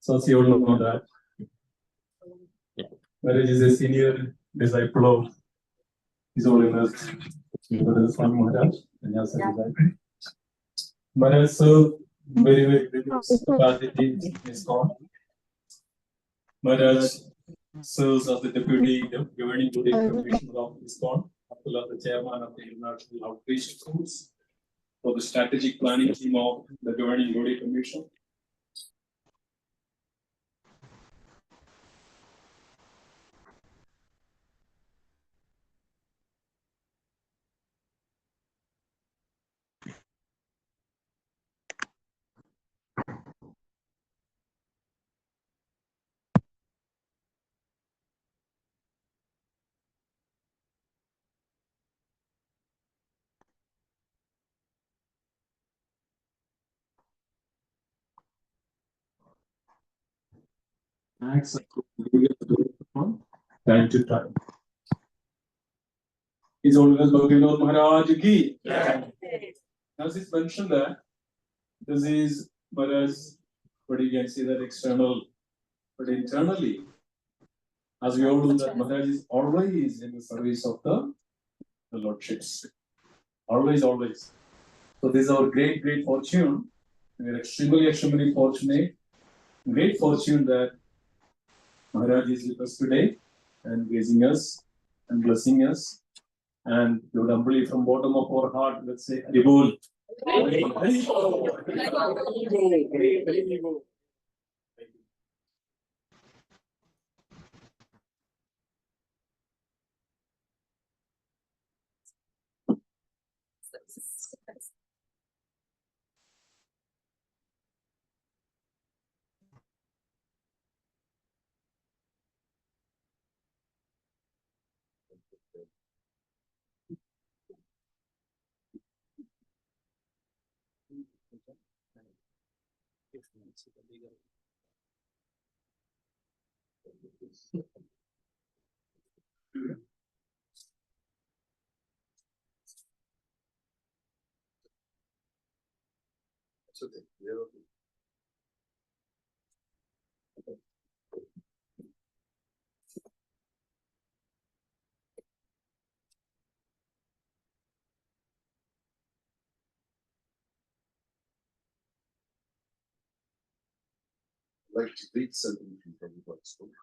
So as you all know that Maharaj is a senior disciple of His Holiness Swami Maharaj. Maharaj served very various capacities in his court. Maharaj serves as the deputy governing body commissioner of his court, as well as the chairman of the International Outreach Schools for the strategic planning team of the governing body commission. Acts from time to time. His Holiness Vinod Maharaj ki. As it's mentioned that this is Maharaj, but you can see that external, but internally, as we all know that Maharaj is always in the service of the Lordships. Always. So this is our great fortune. We are extremely fortunate. Great fortune that Maharaj is with us today and raising us and blessing us. And we would humbly from bottom of our heart, let's say, Haribol. I'd like to read something from Prabhupada's book.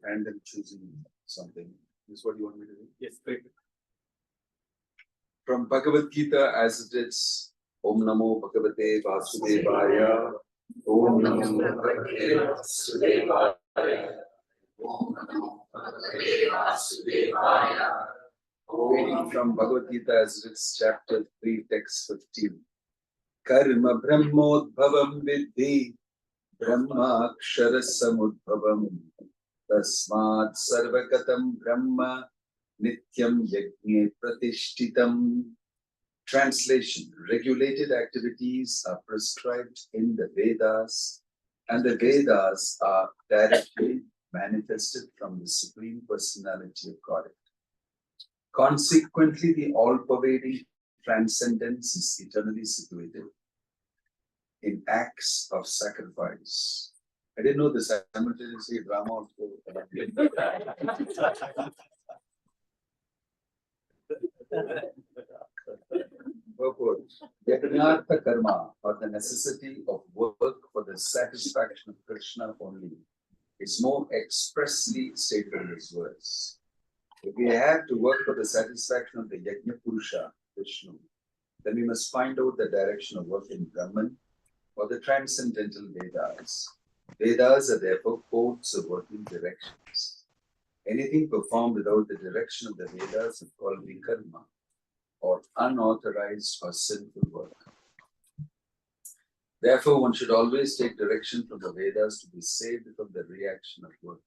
And then choosing something. Is what you want me to do? Yes, great. From Bhagavad Gita as it is, Om Namo Bhagavate Vasudevaya. Om Namo Bhagavate Vasudevaya. Om Namo Bhagavate Vasudevaya. Reading from Bhagavad Gita as it is, chapter 3, text 15. Karma Brahmodbhavam Vidhi Brahma Akshara Samudbhavam Tasmat Sarvagatam Brahma Nityam Yajne Pratishtitam. Translation: regulated activities are prescribed in the Vedas, and the Vedas are directly manifested from the Supreme Personality of Godhead. Consequently, the all-pervading transcendence is eternally situated in acts of sacrifice. I didn't know this. Simultaneously, drama also. Purport. Yagnartha karma, or the necessity of work for the satisfaction of Krishna only, is more expressly stated in this verse. If we have to work for the satisfaction of the Yajna Purusha, Vishnu, then we must find out the direction of work in Brahman or the transcendental Vedas. Vedas are therefore codes of working directions. Anything performed without the direction of the Vedas is called vikarma, or unauthorized or sinful work. Therefore, one should always take direction from the Vedas to be saved from the reaction of work.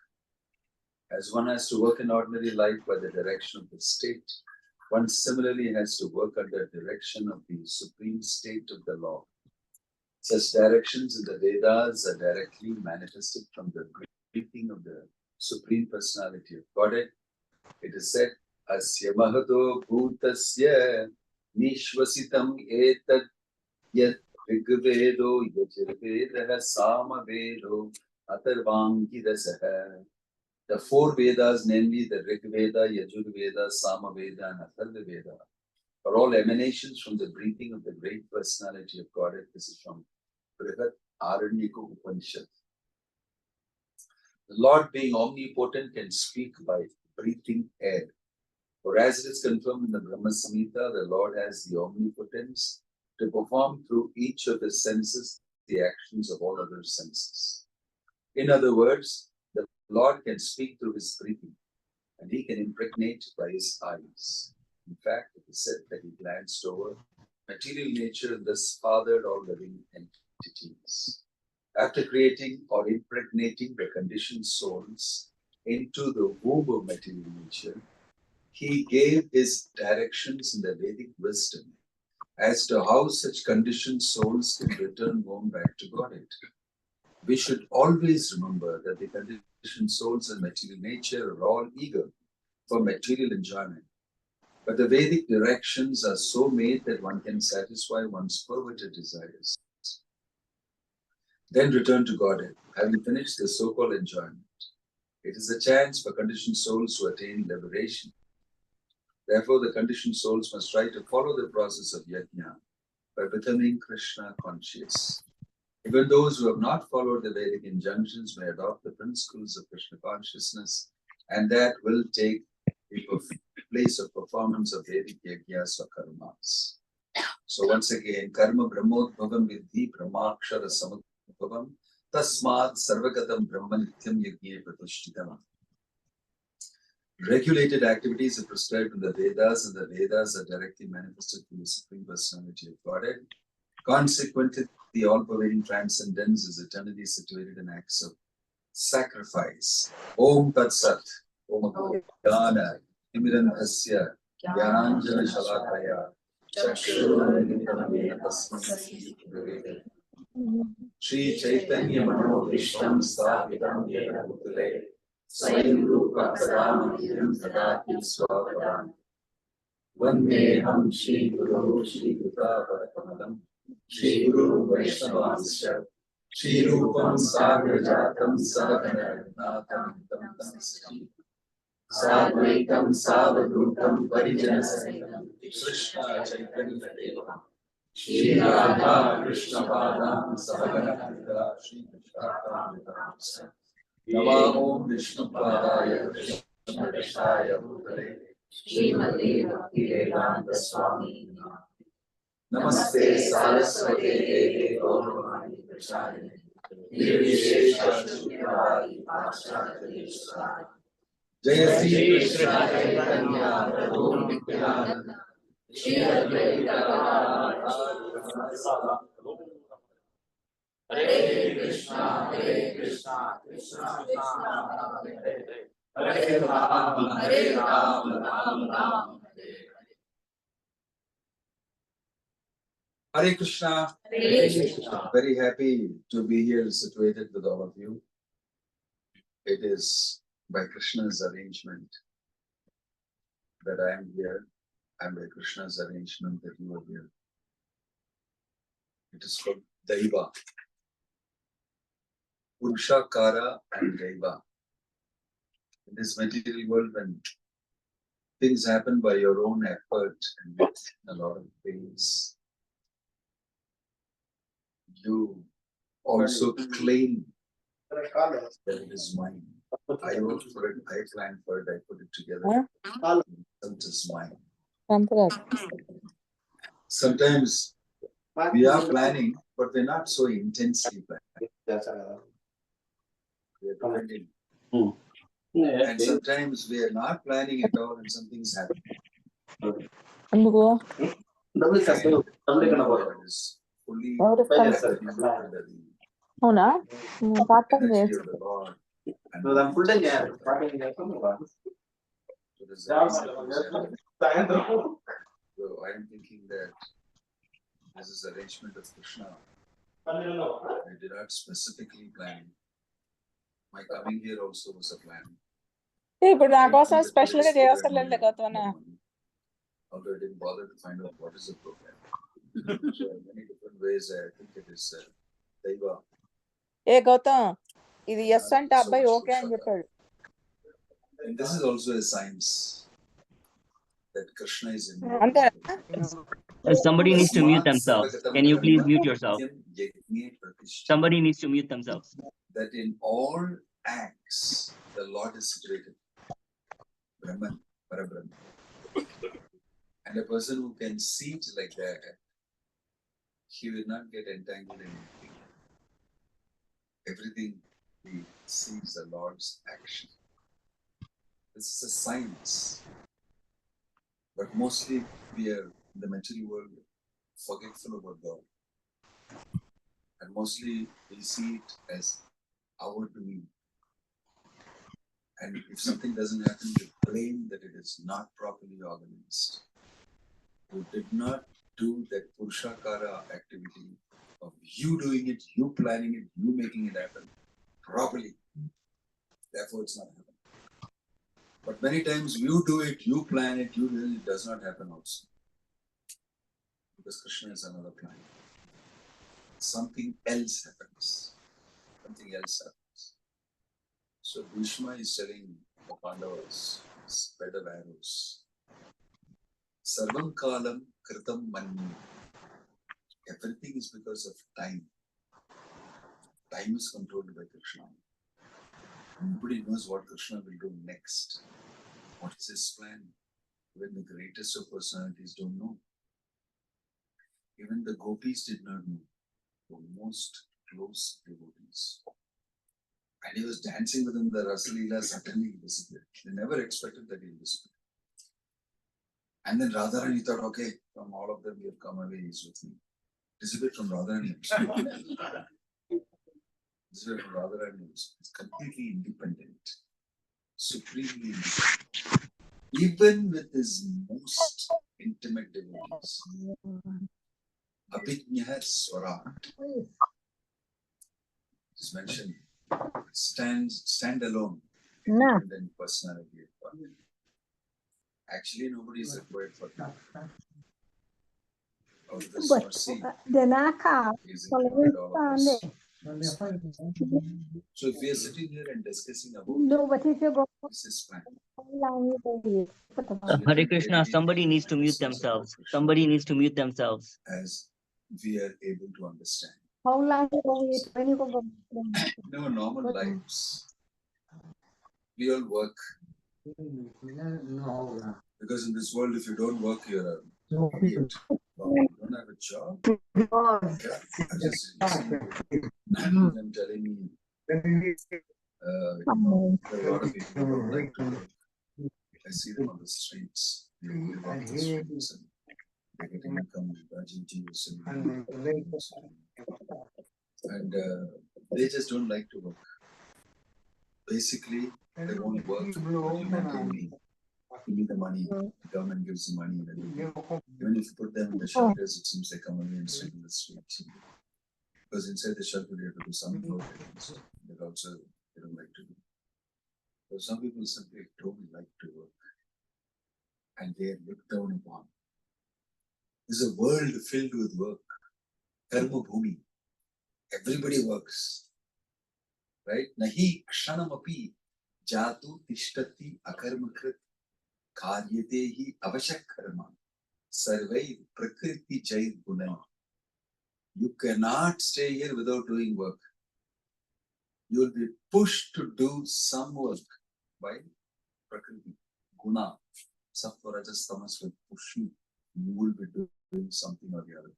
As one has to work in ordinary life by the direction of the state, one similarly has to work under direction of the supreme state of the law. Such directions in the Vedas are directly manifested from the breathing of the Supreme Personality of Godhead. It is said, Asya Mahato Bhutasya Nishvasitam etad yad Rigvedo Yajurvedaha Samavedo Atharvangirasaha. The four Vedas, namely the Rig Veda, Yajurveda, Samaveda, and Atharvaveda, are all emanations from the breathing of the great personality of Godhead. This is from Brihat Aranyaka Upanishad. The Lord, being omnipotent, can speak by breathing air. For as it is confirmed in the Brahma Samhita, the Lord has the omnipotence to perform through each of his senses the actions of all other senses. In other words, the Lord can speak through his breathing, and he can impregnate by his eyes. In fact, it is said that he glanced over material nature and thus fathered all living entities. After creating or impregnating the conditioned souls into the womb of material nature, he gave his directions in the Vedic wisdom as to how such conditioned souls can return home back to Godhead. We should always remember that the conditioned souls and material nature are all eager for material enjoyment. But the Vedic directions are so made that one can satisfy one's perverted desires, then return to Godhead, having finished the so-called enjoyment. It is a chance for conditioned souls to attain liberation. Therefore, the conditioned souls must try to follow the process of yajna by becoming Krishna conscious. Even those who have not followed the Vedic injunctions may adopt the principles of Krishna consciousness, and that will take the place of performance of Vedic yajnas or karmas. So once again, karma brahmodbhavam vidhi brahmakshara samudbhavam tasmad sarvagatam brahma nityam yajne pratishthitam. Regulated activities are prescribed in the Vedas, and the Vedas are directly manifested through the Supreme Personality of Godhead. Consequently, the all-pervading transcendence is eternally situated in acts of sacrifice. Om Tat Sat. Om Jnana Timiram Asya Jnananjana Shalakaya Chakshurunitame Tasmai Shri Chaitanya Mano Vishtam Sthapitam Yena Bhutale Swayam Rupa Kadamahim Kadati Swapadam Vandeham Shri Guru Shri Gita Varakamadam Shri Guru Vaishnavansya Shri Rupam Sagrajatam Sadhana Natham Tam Tamsati Sadvaitam Savadrutam Parijanasahitam Krishna Chaitanya Devam Shri Radha Krishna Padam Sahagana Shri Krishna Namo Vishnu Padaya Krishna Krishaya Bhutale Srimati Bhakti Vedanta Swami Namaste Saraswati Devi Gauravani Prachayani Nirvishesha Shukravadi Pachayati Shukravadi Jaya Sri Krishna Chaitanya Prabhu Nityananda Shri Advaita Gadadhar Hare Krishna, Krishna Krishna, Hare Hare, Hare Rama, Ram Ram, Hare Hare Krishna. Hare Krishna. Very happy to be here situated with all of you. It is by Krishna's arrangement that I am here, and by Krishna's arrangement that you are here. It is called Daiva. Purusha, Kara, and Daiva. In this material world, when things happen by your own effort and with a lot of pains, you also claim that it is mine. I worked for it, I planned for it, I put it together. It is mine. Sometimes we are planning, but we're not so intensely planning. We are depending. And sometimes we are not planning at all and something's happening. It is fully అవునా పాఠం energy of the Lord. So I am thinking that this is arrangement of Krishna. I did not specifically plan. My coming here also was a plan. ఇప్పుడు నా కోసం special గా చేయవసరం లేదు Gautama although I didn't bother to find out what is the program. So in many different ways, I think it is Daiva. ఏ గౌతమ్ ఇది yes అంటే So అబ్బాయి much okay అని Purushottam. చెప్పాడు. And this is also a science that Krishna is in. అంతే. Somebody needs to mute themselves. Can you please mute yourself? Somebody needs to mute themselves. That in all acts, the Lord is situated. Brahman, Parabrahman. And a person who can see it like that, he will not get entangled in anything. Everything he sees the Lord's action. This is a science. But mostly we are in the material world forgetful about God. And mostly we see it as our doing. And if something doesn't happen, we blame that it is not properly organized. You did not do that Purushakara activity of you doing it, you planning it, you making it happen properly. Therefore, it's not happening. But many times you do it, you plan it, you do it, it does not happen also. Because Krishna is another plan. Something else happens. Something else happens. So Bhishma is telling the Pandavas, his bed of arrows, Sarvam Kalam Kritam Manyu. Everything is because of time. Time is controlled by Krishna. Nobody knows what Krishna will do next. What is his plan? Even the greatest of personalities don't know. Even the gopis did not know. The most close devotees. And he was dancing with them, the Rasalila, suddenly he disappeared. They never expected that he would disappear. And then Radharani thought, okay, from all of them, we have come away, he's with me. Disappeared from Radharani. Disappeared from Radharani. It's completely independent. Supremely independent. Even with his most intimate devotees. Abhijñah Swarat is mentioned. Stand alone. Independent personality. Actually, nobody is required for that. Out of this mercy, is included all of us. So if we are sitting here and discussing about this is plan. Hare Krishna, somebody needs to mute themselves. Somebody needs to mute themselves. As we are able to understand. In our normal lives, we all work. Because in this world, if you don't work, you're an idiot. Well, you don't have a job. I'm just them telling me, there are a lot of people who don't like to work. I see them on the streets. They walk the streets and they're getting income, and they just don't like to work. Basically, they won't work, but you won't pay me. Give me the money, the government gives the money, and everything. Even if you put them in the shelters, it seems they come away and sleep in the streets. Because inside the shelter, you have to do some work. But also, they don't like to do. So some people simply don't like to work. And they are looked down upon. There's a world filled with work. Karma bhumi. Everybody works. Right? Nahi kshanamapi jatu tishtati akarmakrit karyate hi avashak karma sarvai prakriti jai gunai. You cannot stay here without doing work. You will be pushed to do some work by prakriti, guna. Sattva, rajas, tamas will push you. You will be doing something or the other.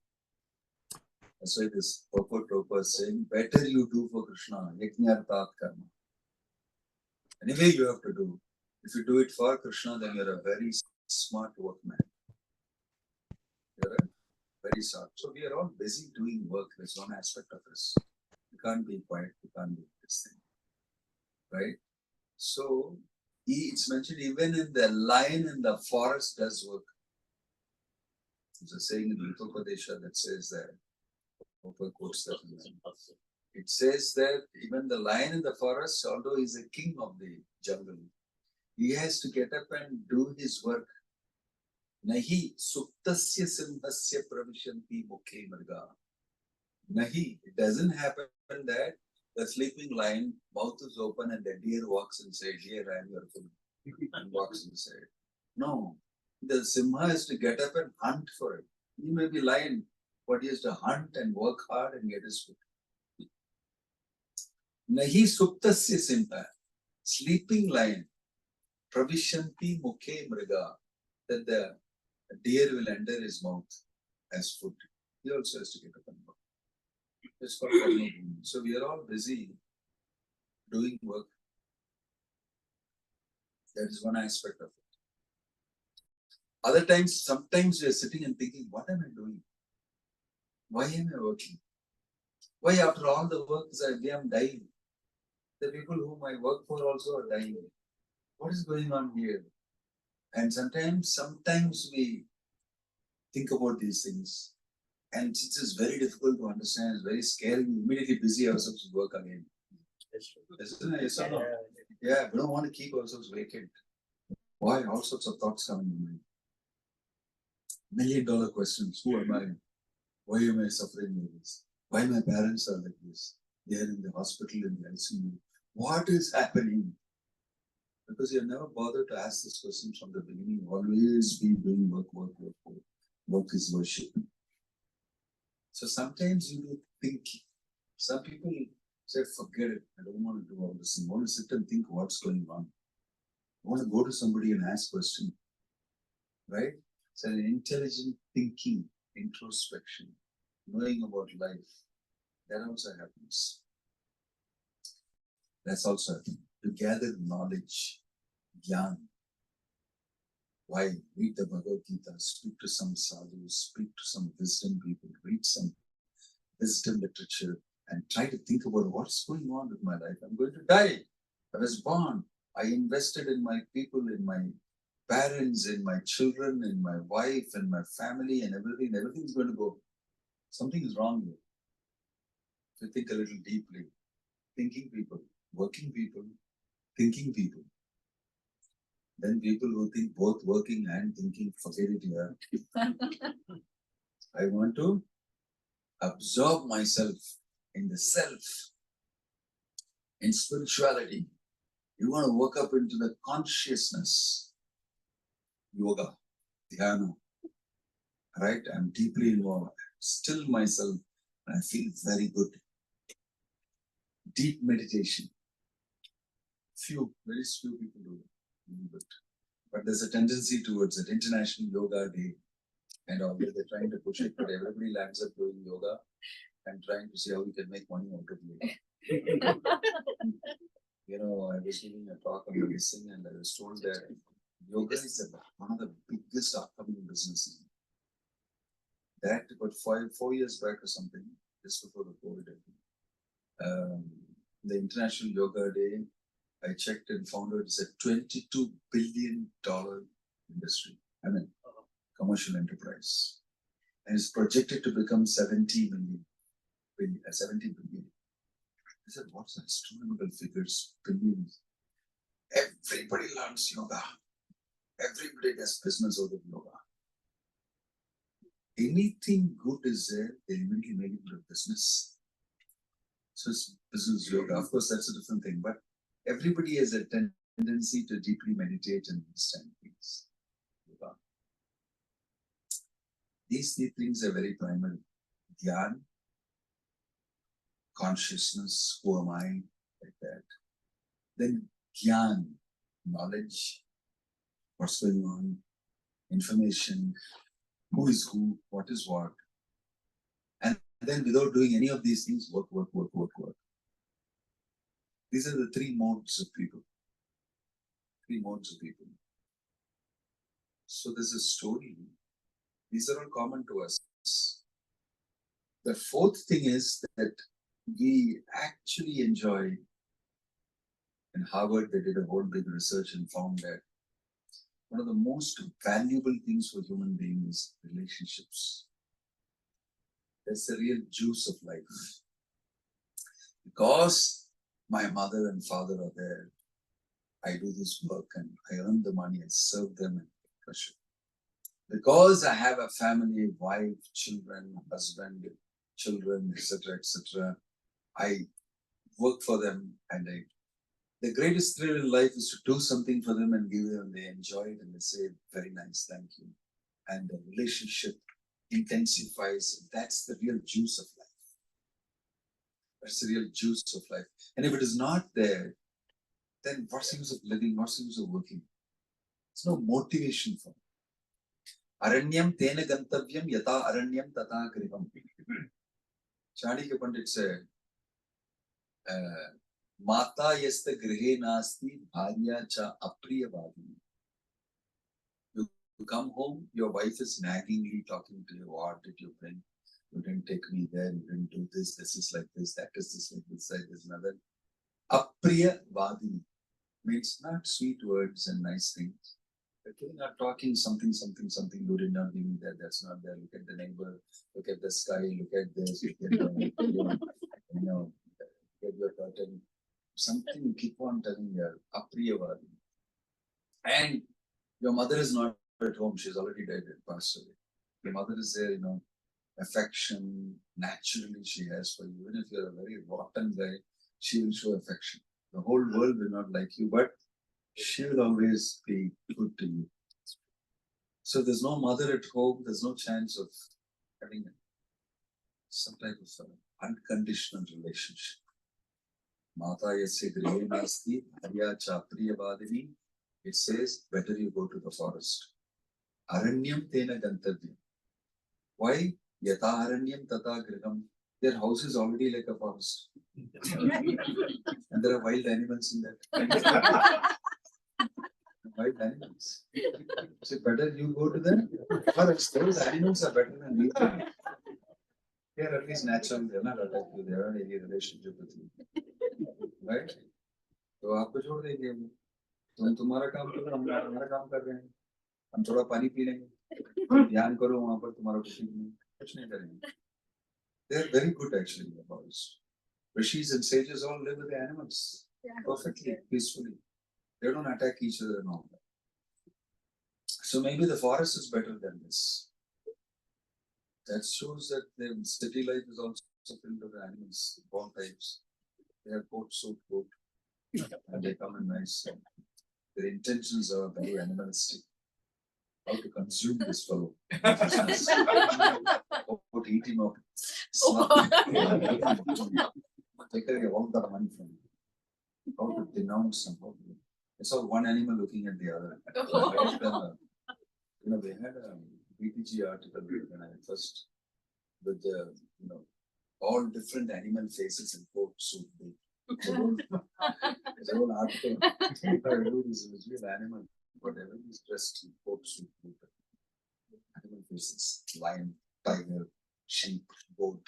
That's why this purport is saying, better you do for Krishna, yajñartat karma. Anyway, you have to do. If you do it for Krishna, then you're a very smart workman. You're a very smart. So we are all busy doing work. There's one aspect of this. You can't be quiet. You can't do this thing. Right? So it's mentioned even in the lion in the forest does work. There's a saying in Uttar Pradesh that says that. It says that even the lion in the forest, although he's a king of the jungle, he has to get up and do his work. Nahi suptasya simhasya pravishanti mukhe mriga. Nahi, it doesn't happen that the sleeping lion, mouth is open and the deer walks inside. Here I am your food. And walks inside. No, the simha has to get up and hunt for it. He may be lion, but he has to hunt and work hard and get his food. Nahi suptasya simha, sleeping lion, pravishanti mukhe mriga, that the deer will enter his mouth as food. He also has to get up and work. It's called karma bhumi. So we are all busy doing work. That is one aspect of it. Other times, sometimes we are sitting and thinking, what am I doing? Why am I working? Why after all the work I am dying? The people whom I work for also are dying. What is going on here? And sometimes we think about these things. And it is very difficult to understand, it's very scary. We immediately busy ourselves with work again. Isn't it? Yes or no? Yeah, we don't want to keep ourselves vacant. Why? All sorts of thoughts come in the mind. $1 million questions. Who am I? Why am I suffering like this? Why my parents are like this? They are in the hospital in the ICU. What is happening? Because you have never bothered to ask this question from the beginning. Always be doing work. Work is worship. So sometimes you do think. Some people say, forget it. I don't want to do all this. I want to sit and think what's going on. I want to go to somebody and ask questions. Right? It's an intelligent thinking, introspection, knowing about life. That also happens. That's also happening. To gather knowledge, jnana. Why? Read the Bhagavad Gita, speak to some sadhus, speak to some wisdom people, read some wisdom literature, and try to think about what's going on with my life. I'm going to die. I was born. I invested in my people, in my parents, in my children, in my wife, and my family, and everything. Everything's going to go. Something is wrong here. If you think a little deeply, thinking people, working people, thinking people. Then people who think both working and thinking, forget it here. I want to absorb myself in the self, in spirituality. You want to work up into the consciousness. Yoga, dhyana. Right? I'm deeply involved. Still myself. And I feel very good. Deep meditation. Very few people do it. But there's a tendency towards it. International Yoga Day and all that. They're trying to push it, but everybody lands up doing yoga and trying to see how we can make money out of yoga. I was giving a talk on medicine and I was told that yoga is one of the biggest upcoming businesses. That, about 4 years back or something, just before the COVID, the International Yoga Day, I checked and found out it's a $22 billion industry. Commercial enterprise. And it's projected to become 70 billion. I said, what's astronomical figures? Billions. Everybody learns yoga. Everybody does business out of yoga. Anything good is there, they immediately make it into a business. So it's business yoga. Of course, that's a different thing. But everybody has a tendency to deeply meditate and understand things. Yoga. These three things are very primary. Dhyan, consciousness, who am I, like that. Then Gyan, knowledge, what's going on, information, who is who, what is what. And then without doing any of these things, work. These are the three modes of people. So there's a story. These are all common to us. The fourth thing is that we actually enjoy. In Harvard, they did a whole big research and found that one of the most valuable things for human beings is relationships. That's the real juice of life. Because my mother and father are there, I do this work and I earn the money and serve them and pleasure. because I have a family, wife, children, husband, children, etc., etc., I work for them, and the greatest thrill in life is to do something for them and give them, they enjoy it and they say, very nice, thank you. And the relationship intensifies. That's the real juice of life. That's the real juice of life. And if it is not there, then what's the use of living? What's the use of working? There's no motivation for it. Aranyam tena gantavyam yata aranyam tata griham. Chanakya Pandit said, Mata yasta grihe nasti bharya cha apriyavadi. You come home, your wife is naggingly talking to you. What did you bring? You didn't take me there. You didn't do this. This is like this. That is this like this. That is another. Apriyavadi means not sweet words and nice things. Okay, not talking something. You did not give me that. That's not there. Look at the neighbor. Look at the sky. Look at this. Look at the, look at your curtain. Something you keep on telling her. Apriyavadi. And your mother is not at home. She's already dead and passed away. Your mother is there, affection naturally she has for you. Even if you're a very rotten guy, she will show affection. The whole world will not like you, but she will always be good to you. So there's no mother at home, there's no chance of having some type of unconditional relationship. Mata yasya grihe nasti bharya cha apriyavadini. It says, better you go to the forest. Aranyam tena gantavyam. Why? Yata aranyam tata griham. Their house is already like a forest. And there are wild animals in that. Wild animals. So better you go to the forest. Those animals are better than we. They are at least natural. They are not attached to you. They have any relationship with you. Right? तो आपको छोड़ देंगे हम. तुम तुम्हारा काम करो, हम हमारा काम कर रहे हैं. हम थोड़ा पानी पी लेंगे. ध्यान करो वहाँ पर तुम्हारा कुछ नहीं करेंगे. They are very good actually in the forest. Rishis and sages all live with the animals perfectly, peacefully. They don't attack each other and all that. So maybe the forest is better than this. That shows that the city life is also filled with animals, all types. They have coat, suit, coat, and they come in nice. Their intentions are very animalistic. How to consume this fellow? How to eat him up? Take all the money from him. How to denounce him? It's all one animal looking at the other. They had a BTG article when I first with the all different animal faces in coat suit. There's a whole article. Is real animal, whatever is dressed in coat suit. Animal faces: lion, tiger, sheep, goat,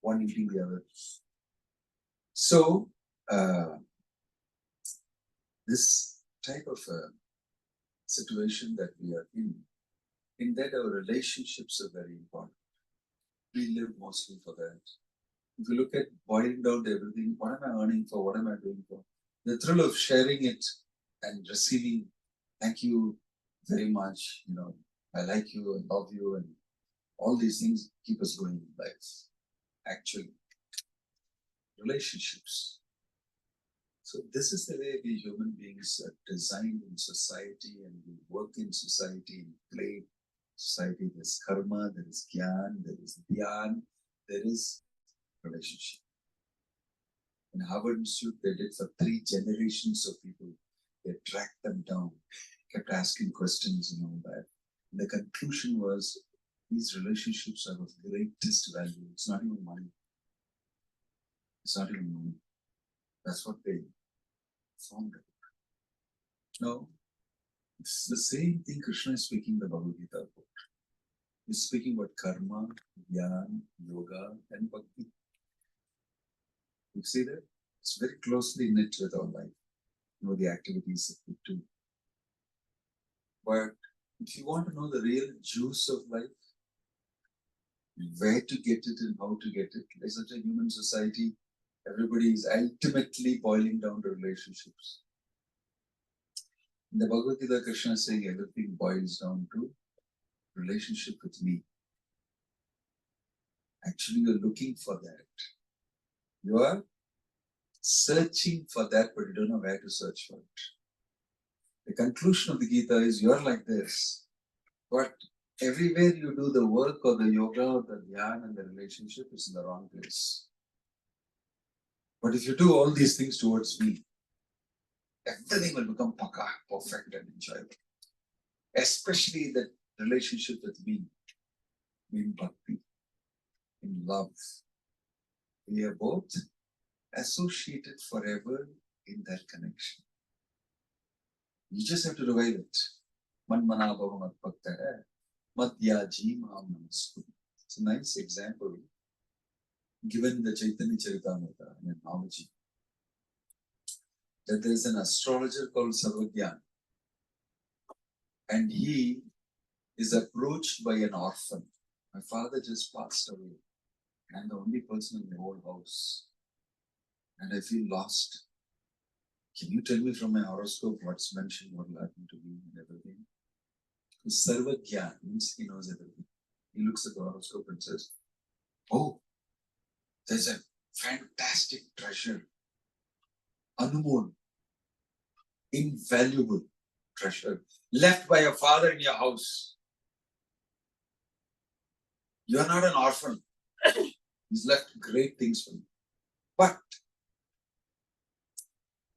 one eating the other. So this type of situation that we are in that our relationships are very important. We live mostly for that. If you look at boiling down to everything, what am I earning for? What am I doing for? The thrill of sharing it and receiving, thank you very much, I like you and love you, and all these things keep us going in life. Actually, relationships. So this is the way we human beings are designed in society, and we work in society and play society. There's karma, there is gyan, there is dhyan, there is relationship. In Harvard Institute, they did for 3 generations of people. They tracked them down, kept asking questions and all that. And the conclusion was, these relationships are of greatest value. It's not even money. It's not even money. That's what they found out. No, it's the same thing Krishna is speaking the Bhagavad Gita about. He's speaking about karma, jnana, yoga, and bhakti. You see that? It's very closely knit with our life, the activities that we do. But if you want to know the real juice of life, where to get it and how to get it, there's such a human society, everybody is ultimately boiling down to relationships. In the Bhagavad Gita, Krishna is saying everything boils down to relationship with me. Actually, you're looking for that. You are searching for that, but you don't know where to search for it. The conclusion of the Gita is you're like this, but everywhere you do the work or the yoga or the dhyan and the relationship is in the wrong place. But if you do all these things towards me, everything will become paka, perfect and enjoyable. Especially the relationship with me, in bhakti, in love. We are both associated forever in that connection. You just have to revive it. Man mana bhava mat bhakta hai, mat yaji maam namaskuru. It's a nice example given in the Chaitanya Charitamrita, an analogy, that there is an astrologer called Sarvagyan, and he is approached by an orphan. My father just passed away. I'm the only person in the whole house, and I feel lost. Can you tell me from my horoscope what's mentioned, what will happen to me and everything? Because Sarvagyan means he knows everything. He looks at the horoscope and says, oh, there's a fantastic treasure, anumol, invaluable treasure, left by your father in your house. You're not an orphan. He's left great things for you. But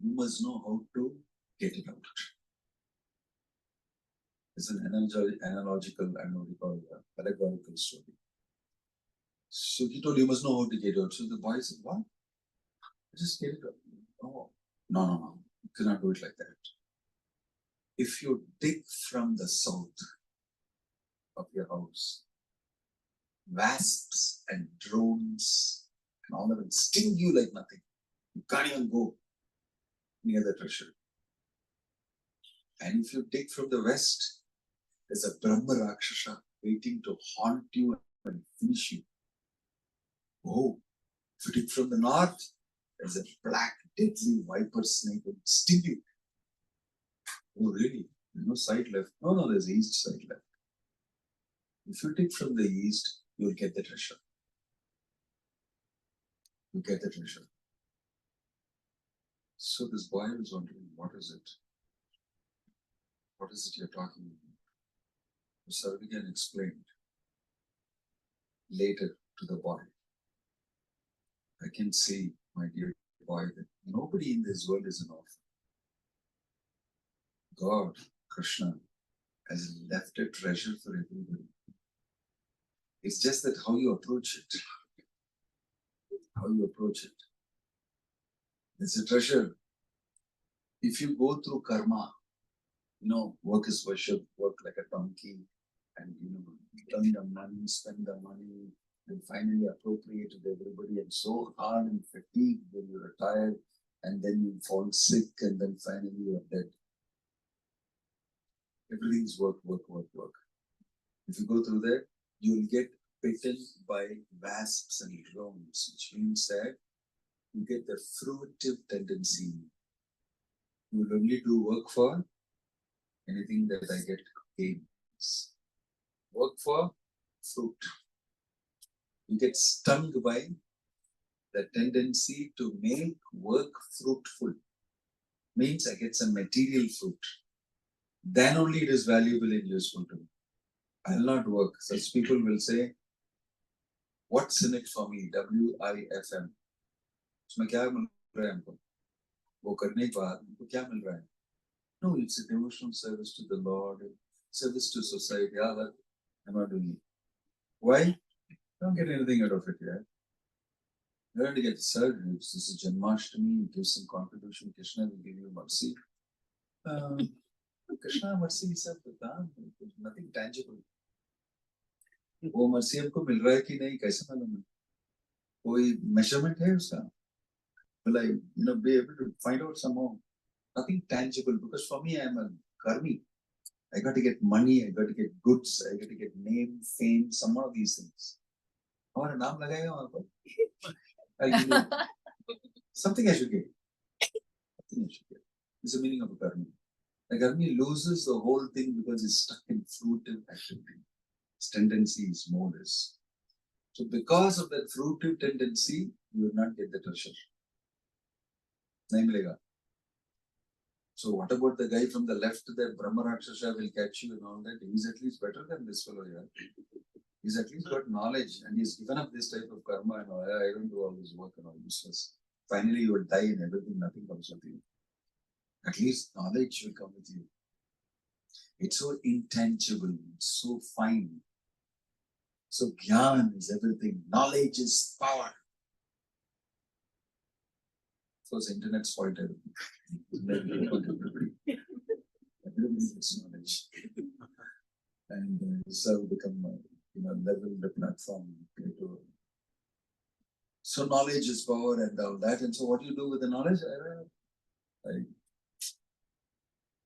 you must know how to get it out. It's an analogical, and what we call allegorical story. So he told you must know how to get it out. So the boy said, what? Just get it out. Oh, no. You cannot do it like that. If you dig from the south of your house, wasps and drones and all of them sting you like nothing. You can't even go near the treasure. And if you dig from the west, there's a Brahma Rakshasa waiting to haunt you and finish you. Oh, if you dig from the north, there's a black, deadly viper snake that will sting you. Oh, really? There's no side left. No, there's east side left. If you dig from the east, you'll get the treasure. You get the treasure. So this boy was wondering, what is it? What is it you're talking about? So Sarvagyan explained later to the boy, I can see, my dear boy, that nobody in this world is an orphan. God, Krishna, has left a treasure for everybody. It's just that how you approach it. How you approach it. It's a treasure. If you go through karma, work is worship, work like a donkey, and earn the money, spend the money, and finally appropriate it to everybody, and so hard and fatigued when you retire, and then you fall sick, and then finally you're dead. Everything's work. If you go through that, you'll get bitten by wasps and drones, which means that you get the fruitive tendency. You will only do work for anything that I get gains. Work for fruit. You get stung by the tendency to make work fruitful. Means I get some material fruit. Then only it is valuable and useful to me. I will not work. Such people will say, what's in it for me? WIFM. उसमें क्या मिल रहा है हमको? वो करने के बाद हमको क्या मिल रहा है? No, it's a devotional service to the Lord, service to society. I'm not doing it. Why? I don't get anything out of it yet. You're going to get served. This is Janmashtami, give some contribution. Krishna will give you mercy. Krishna mercy is nothing tangible. वो mercy हमको मिल रहा है कि नहीं कैसे मालूम है? कोई measurement है उसका? Will I, be able to find out somehow? Nothing tangible, because for me, I'm a karmi. I got to get money, I got to get goods, I got to get name, fame, some of these things. हमारा नाम लगाएगा वहाँ पर? I'll give you something I should get. Something I should get. It's the meaning of a karmi. The karmi loses the whole thing because it's stuck in fruitive activity. its tendency is more less. So because of that fruitive tendency, you will not get the treasure. Nahi milega. So what about the guy from the left, the Brahma Rakshasa will catch you and all that? He's at least better than this fellow here. He's at least got knowledge and he's given up this type of karma and all. I don't do all this work and all useless. Finally, you will die and everything, nothing comes with you. At least knowledge will come with you. It's so intangible, it's so fine. So Gyan is everything. Knowledge is power. Of course, the internet spoiled everything. Everybody gets knowledge. And so become level the platform. So knowledge is power and all that. And so what do you do with the knowledge? I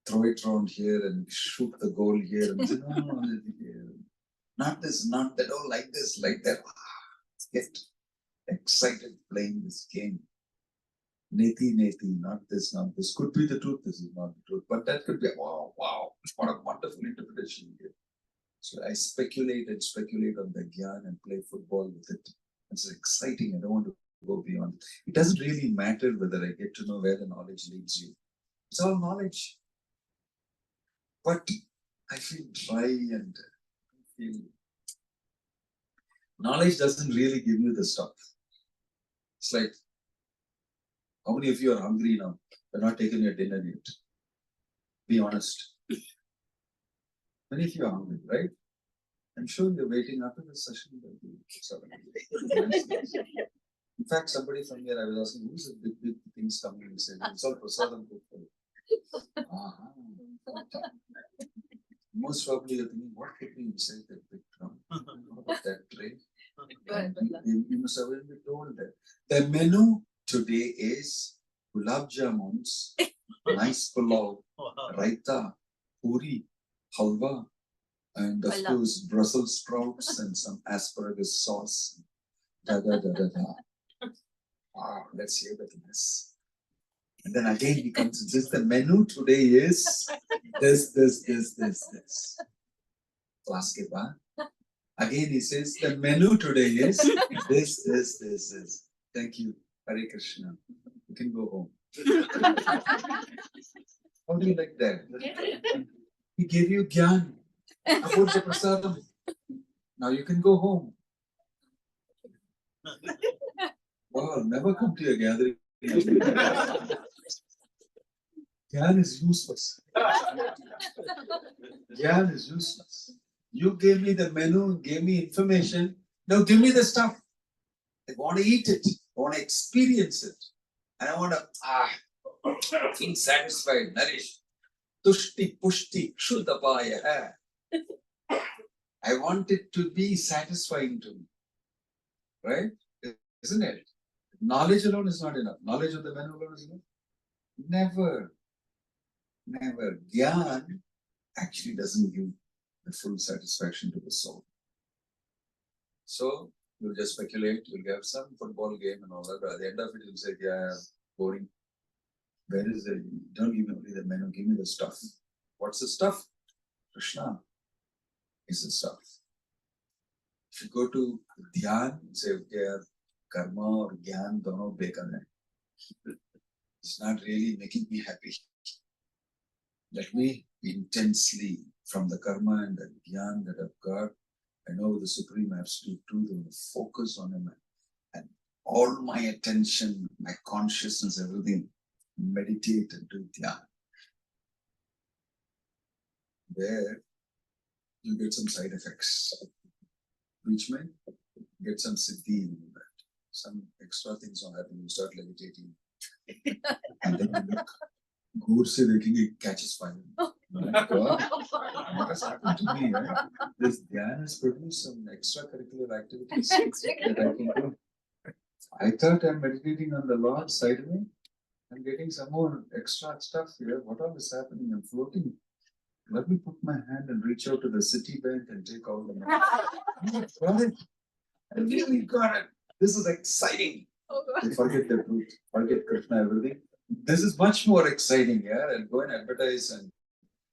throw it around here and shoot the goal here and say, no, not this, not that, oh, like this, like that. Get excited playing this game. Neti, not this, not this. Could be the truth, this is not the truth. But that could be, wow, what a wonderful interpretation here. So I speculate on the Gyan and play football with it. It's exciting. I don't want to go beyond it. It doesn't really matter whether I get to know where the knowledge leads you. It's all knowledge. But I feel dry and feel knowledge doesn't really give you the stuff. It's like, how many of you are hungry now? You're not taking your dinner yet. Be honest. Many of you are hungry, right? I'm sure you're waiting after the session. In fact, somebody from here, I was asking, who's the big things coming and saying, it's all prasadam. Most probably you're thinking, what could be inside that big drum? What about that tray? You must have been told that. The menu today is gulab jamuns, nice pulao, raita, puri, halwa, and of course Brussels sprouts and some asparagus sauce. Wow, let's hear the mess. And then again he comes and says, the menu today is this. Class ke baad. Again he says, the menu today is this. Thank you, Hare Krishna. You can go home. How do you like that? He gave you Gyan about the prasadam. Now you can go home. Wow, I'll never come to your gathering. Gyan is useless. Gyan is useless. You gave me the menu, gave me information. Now give me the stuff. I want to eat it. I want to experience it. And I want to feel satisfied, nourished. Tushti, pushti, shuddhapaya hai. I want it to be satisfying to me. Right? Isn't it? Knowledge alone is not enough. Knowledge of the menu alone is enough. Never. Gyan actually doesn't give the full satisfaction to the soul. So, you'll just speculate, you'll have some football game and all that, but at the end of it, you'll say, yeah, boring. Where is the, don't give me only the menu, give me the stuff. What's the stuff? Krishna is the stuff. If you go to Dhyan, say, okay, karma or Gyan, dono bekar hai. It's not really making me happy. Let me intensely, from the karma and the Gyan that I've got, I know the Supreme Absolute Truth, and focus on Him. And all my attention, my consciousness, everything, meditate and do Dhyan. There, you get some side effects, which may get some siddhi in that. Some extra things will happen, you start levitating. And then you look, Gur se dekhenge, it catches fire. My God, what has happened to me? This Dhyan has produced some extracurricular activities that I can do. I thought I'm meditating on the Lord side of me. I'm getting some more extra stuff here. What all is happening? I'm floating. Let me put my hand and reach out to the Citibank and take all the money. Got it? I really got it. This is exciting. Forget the truth. Forget Krishna, everything. This is much more exciting, yeah. And go and advertise and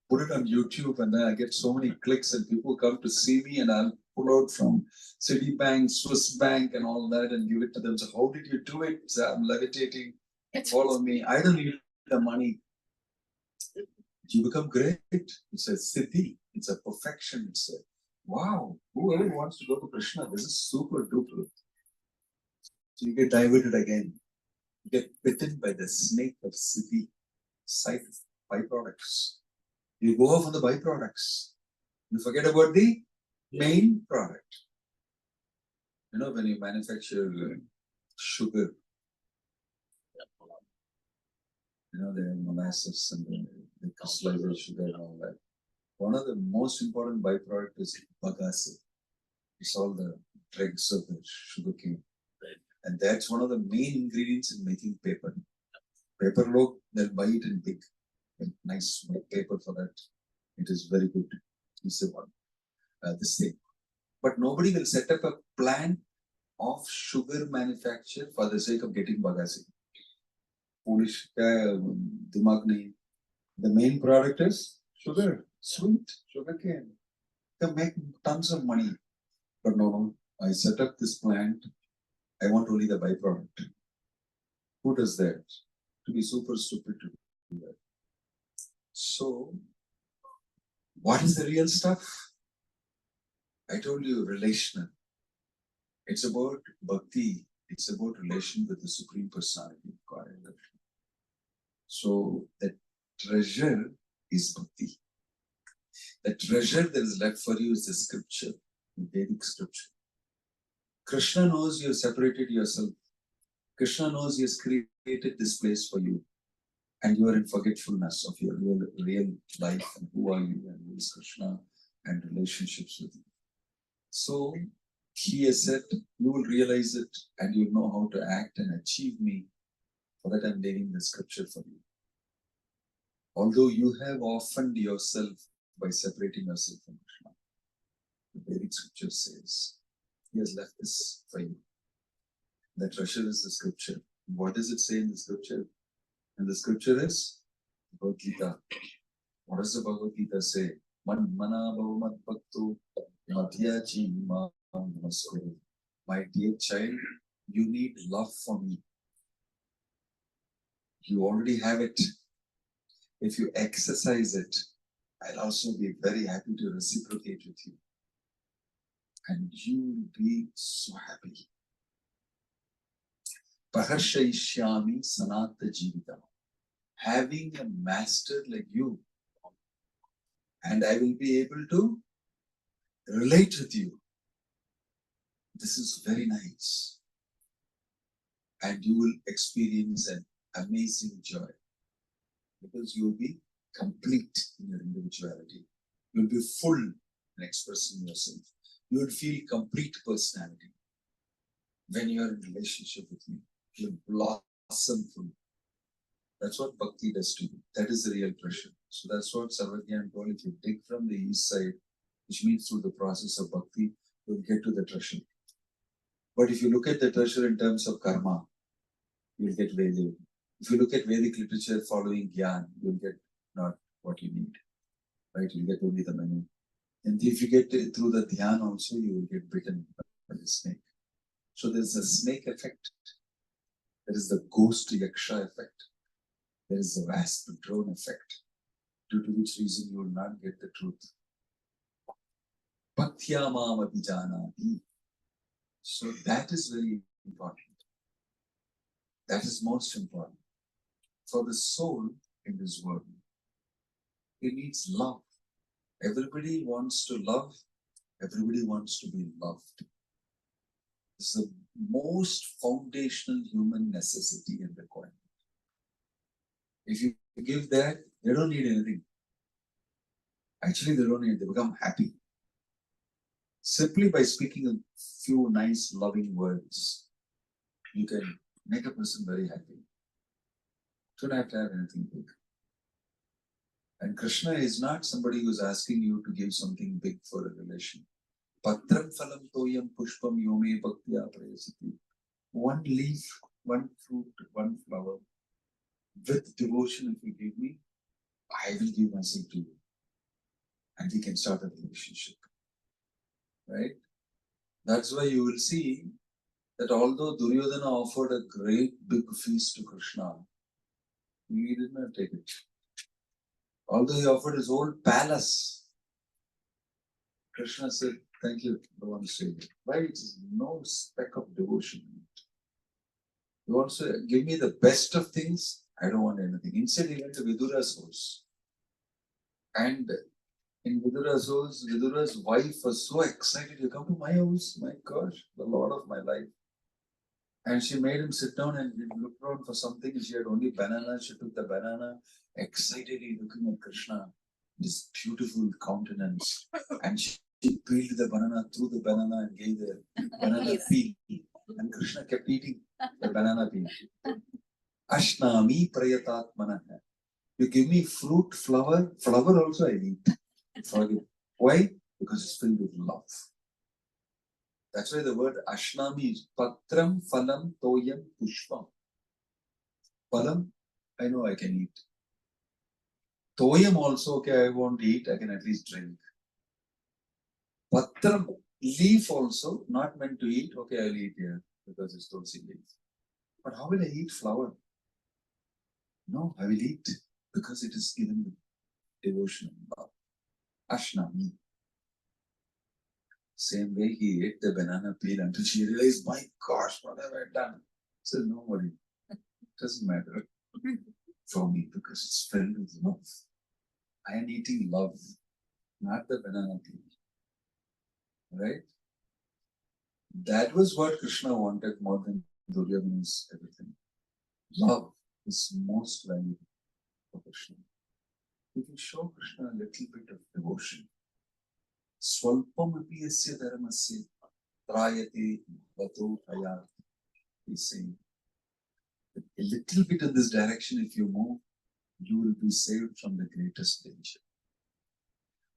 put it on YouTube, and then I get so many clicks, and people come to see me, and I'll pull out from Citibank, Swiss Bank, and all that, and give it to them. So how did you do it? So I'm levitating. Follow me. I don't need the money. You become great. It's a siddhi. It's a perfection. It's a wow. Whoever wants to go to Krishna, this is super duper. So you get diverted again. You get bitten by the snake of siddhi, side byproducts. You go off on the byproducts. You forget about the main product. You know, when you manufacture sugar, you know, the molasses and the crystallized sugar and all that. One of the most important byproduct is bagasse. It's all the dregs of the sugarcane. And that's one of the main ingredients in making paper. Paper loaf, they'll buy it in big, nice paper for that. It is very good. It's the one, this thing. But nobody will set up a plant of sugar manufacture for the sake of getting bagasse. Foolish dimag nahi. The main product is sugar, sweet, sugar cane. They make tons of money. But no, I set up this plant. I want only the byproduct. Who does that? To be super stupid to do that. So, what is the real stuff? I told you, relational. It's about bhakti. It's about relation with the Supreme Personality of God. So, the treasure is bhakti. The treasure that is left for you is the scripture, the Vedic scripture. Krishna knows you have separated yourself. Krishna knows he has created this place for you. And you are in forgetfulness of your real life and who are you and who is Krishna and relationships with you. So he has said, you will realize it and you will know how to act and achieve me. For that I'm leaving the scripture for you. Although you have orphaned yourself by separating yourself from Krishna, the Vedic scripture says, he has left this for you. The treasure is the scripture. What does it say in the scripture? And the scripture is Bhagavad Gita. What does the Bhagavad Gita say? Man mana bhavamat bhakto madhyachi mam namaskuru. My dear child, you need love for me. You already have it. If you exercise it, I'll also be very happy to reciprocate with you. And you will be so happy. Praharshaishyami sanata jivita. Having a master like you, and I will be able to relate with you. This is very nice. And you will experience an amazing joy because you will be complete in your individuality. You will be full in expressing yourself. You will feel complete personality. When you are in relationship with me, you blossom full. That's what bhakti does to you. That is the real treasure. So that's what Sarvagyan told. If you dig from the east side, which means through the process of bhakti, you'll get to the treasure. But if you look at the treasure in terms of karma, you'll get Vedic. If you look at Vedic literature following Gyan, you'll get not what you need. Right? You'll get only the menu. And if you get it through the Dhyan also, you will get bitten by the snake. So there's a snake effect. There is the ghost yaksha effect. There is the wasp drone effect, due to which reason you will not get the truth. Bhaktya mam abhijanati. So that is very important. That is most important. For the soul in this world, it needs love. Everybody wants to love. Everybody wants to be loved. This is the most foundational human necessity in the requirement. If you give that, they don't need anything. Actually, they don't need it. They become happy. Simply by speaking a few nice, loving words, you can make a person very happy. You don't have to have anything big. And Krishna is not somebody who's asking you to give something big for a relation. Patram phalam toyam pushpam yome bhaktya prayasati. One leaf, one fruit, one flower. With devotion, if you give me, I will give myself to you. and we can start a relationship. Right? That's why you will see that although Duryodhana offered a great big feast to Krishna, he did not take it. Although he offered his whole palace, Krishna said, thank you, I don't want to stay here. Why? It is no speck of devotion. You want to give me the best of things? I don't want anything. Instead, he went to Vidura's house. And in Vidura's house, Vidura's wife was so excited. You come to my house? My gosh, the Lord of my life. And she made him sit down and he looked around for something. She had only banana. She took the banana, excitedly looking at Krishna, this beautiful countenance. And she peeled the banana, threw the banana and gave the banana peel. And Krishna kept eating the banana peel. Ashnami prayatatmana. You give me fruit, flower also I eat. Forgive. Why? Because it's filled with love. That's why the word Ashnami is Patram, Phalam, Toyam, Pushpam. Phalam, I know I can eat. Toyam also, okay, I won't eat, I can at least drink. Patram, leaf also, not meant to eat, okay, I'll eat here because it's tulsi leaf. But how will I eat flower? No, I will eat because it is given with devotion and love. Ashnami. Same way he ate the banana peel until she realized, my gosh, what have I done? So no worry. It doesn't matter for me because it's filled with love. I am eating love, not the banana peel. Right? That was what Krishna wanted more than Duryodhana's everything. Love is most valuable for Krishna. We can show Krishna a little bit of devotion. Swalpam api yasya dharmasya trayate bhato hayat. He's saying, a little bit in this direction, if you move, you will be saved from the greatest danger.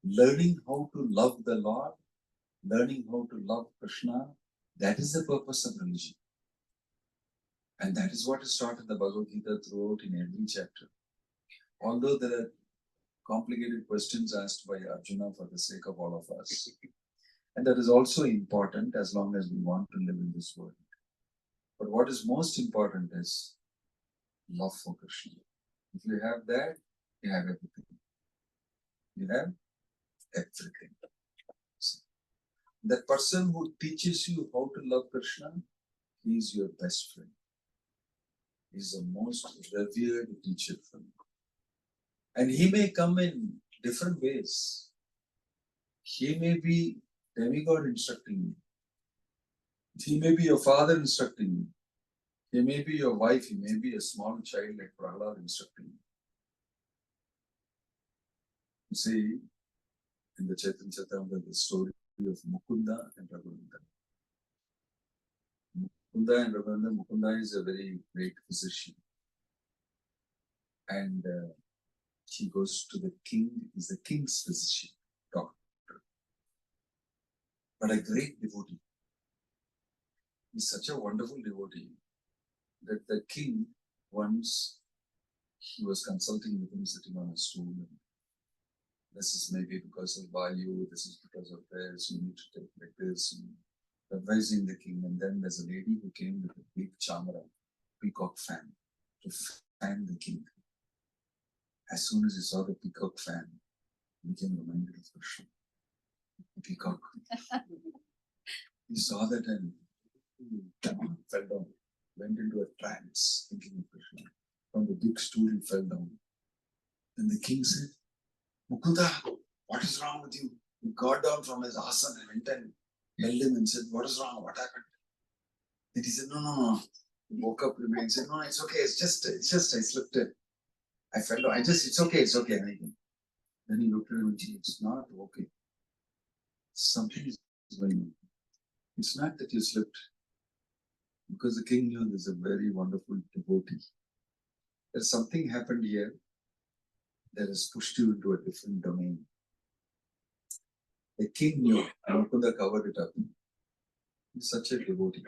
Learning how to love the Lord, learning how to love Krishna, that is the purpose of religion. And that is what is taught in the Bhagavad Gita throughout in every chapter. Although there are complicated questions asked by Arjuna for the sake of all of us. And that is also important as long as we want to live in this world. But what is most important is love for Krishna. If you have that, you have everything. You have everything. See, that person who teaches you how to love Krishna, he is your best friend. He is the most revered teacher for you. And he may come in different ways. He may be demigod instructing you. He may be your father instructing you. He may be your wife. He may be a small child like Prahlad instructing you. You see, in the Chaitanya Charitamrita, the story of Mukunda and Raghunandan. Mukunda and Raghunandan, Mukunda is a very great physician. And he goes to the king, he's the king's physician, doctor. But a great devotee. He's such a wonderful devotee that the king once, he was consulting with him sitting on a stool. And this is maybe because of value, this is because of this, you need to take like this, and advising the king. And then there's a lady who came with a big chamara, peacock fan, to fan the king. As soon as he saw the peacock fan, he became reminded of Krishna. The peacock. He saw that and fell down, went into a trance, thinking of Krishna. From the big stool, he fell down. Then the king said, Mukunda, what is wrong with you? He got down from his asana and went and held him and said, what is wrong? What happened? Then he said, no. He woke up and said, no, it's okay. It's just, I slipped in. I fell down. It's okay. Then he looked at him and said, it's not okay. Something is going on. It's not that you slipped. Because the king knew there's a very wonderful devotee. There's something happened here that has pushed you into a different domain. The king knew, and Mukunda covered it up. He's such a devotee.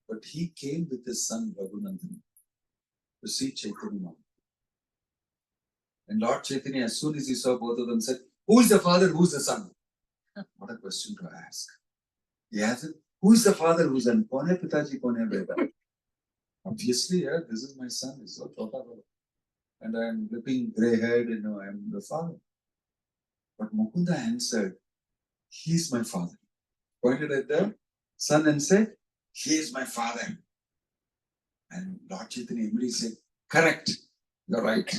But he came with his son Raghunandan to see Chaitanya. And Lord Chaitanya, as soon as he saw both of them, said, who is the father, who is the son? What a question to ask. He asked, who is the father, who is the son? Kaun hai Pitaji, kaun hai beta? Obviously, yeah, this is my son. He's so chota. And I am looking grey-haired, I am the father. But Mukunda answered, he is my father. Pointed at the son and said, he is my father. And Lord Chaitanya immediately said, correct, you're right.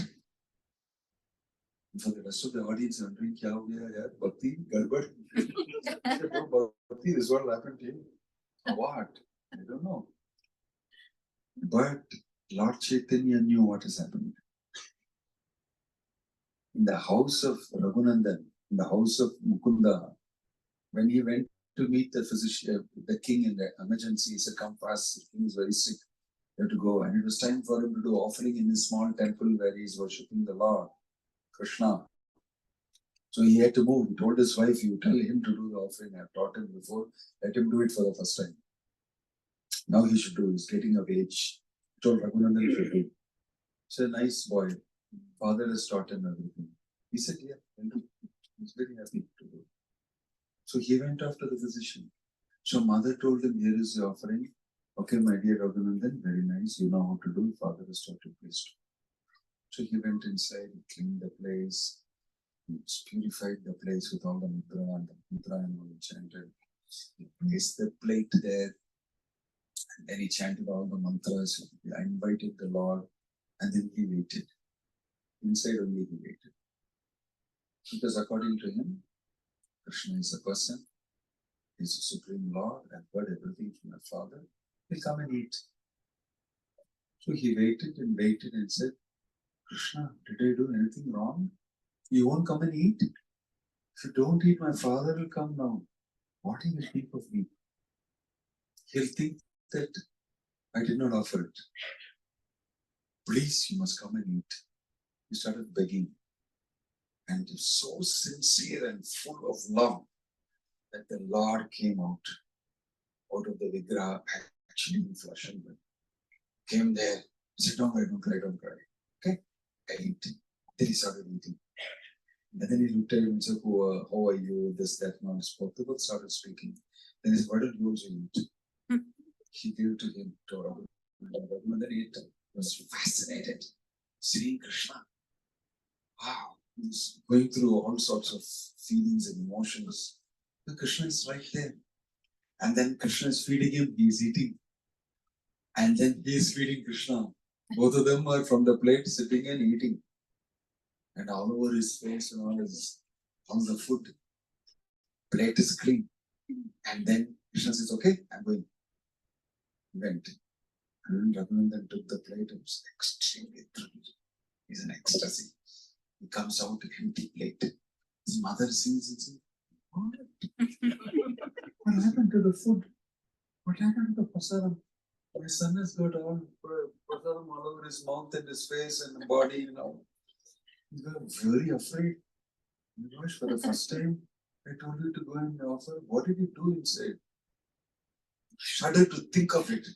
And for the rest of the audience, wondering, kya ho gaya yaar? Bhakti, garbad. I said, no, Bhakti, this is what happened to you. What? I don't know. But Lord Chaitanya knew what has happened. In the house of Raghunandan, in the house of Mukunda, when he went to meet the physician, the king in the emergency, he said, come fast, the king is very sick, you have to go. And it was time for him to do offering in his small temple where he is worshipping the Lord, Krishna. So he had to move. He told his wife, you tell him to do the offering. I have taught him before, let him do it for the first time. Now he should do, he's getting of age. He told Raghunandan he should do. He's a nice boy. Father has taught him everything. He said, yeah, I'll do. He's very happy to do. So he went after the physician. So mother told him, here is the offering. Okay, my dear Raghunandan, very nice. You know how to do. Father has taught you, please do. So he went inside, he cleaned the place, he purified the place with all the mudra and all he chanted. He placed the plate there. And then he chanted all the mantras. He invited the Lord. And then he waited. Inside only he waited. Because according to him, Krishna is a person, he is a supreme Lord, I've heard everything from my father, he'll come and eat. So he waited and said, Krishna, did I do anything wrong? You won't come and eat? If you don't eat, my father will come now. What he will think of me? He'll think that I did not offer it. Please, you must come and eat. He started begging. And he was so sincere and full of love that the Lord came out of the Vigraha, actually in flesh and blood. Came there, said, don't cry. Okay? I eat. Then he started eating. And then he looked at him and said, how are you? This, that, and all. Spoke. They both started speaking. Then he said, what did you also eat? He gave to him, to Raghunath. And then he was fascinated, seeing Krishna. Wow. He's going through all sorts of feelings and emotions. But Krishna is right there. And then Krishna is feeding him, he is eating. And then he is feeding Krishna. Both of them are from the plate sitting and eating. And all over his face and all the food. Plate is clean. And then Krishna says, okay, I'm going. He went. And Raghunandan took the plate and was extremely thrilled. He's in ecstasy. He comes out, empty plate. His mother sees and says, what happened to the food? What happened to the prasadam? My son has got all prasadam all over his mouth and his face and body, He got very afraid. Gosh, for the first time, I told you to go and offer. What did you do inside? Shudder to think of it.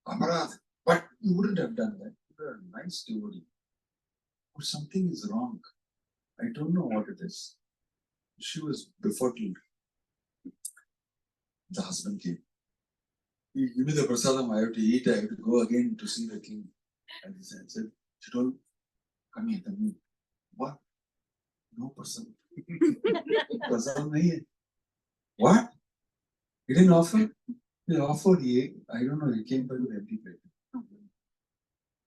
Amarad, but you wouldn't have done that. You're a nice devotee. But something is wrong. I don't know what it is. She was befuddled. The husband came. Give me the prasadam, I have to eat, I have to go again to see the king. And he said, she told, come here. What? No prasadam. Prasadam nahi hai. What? He didn't offer? He offered, he ate. I don't know, he came back with empty plate.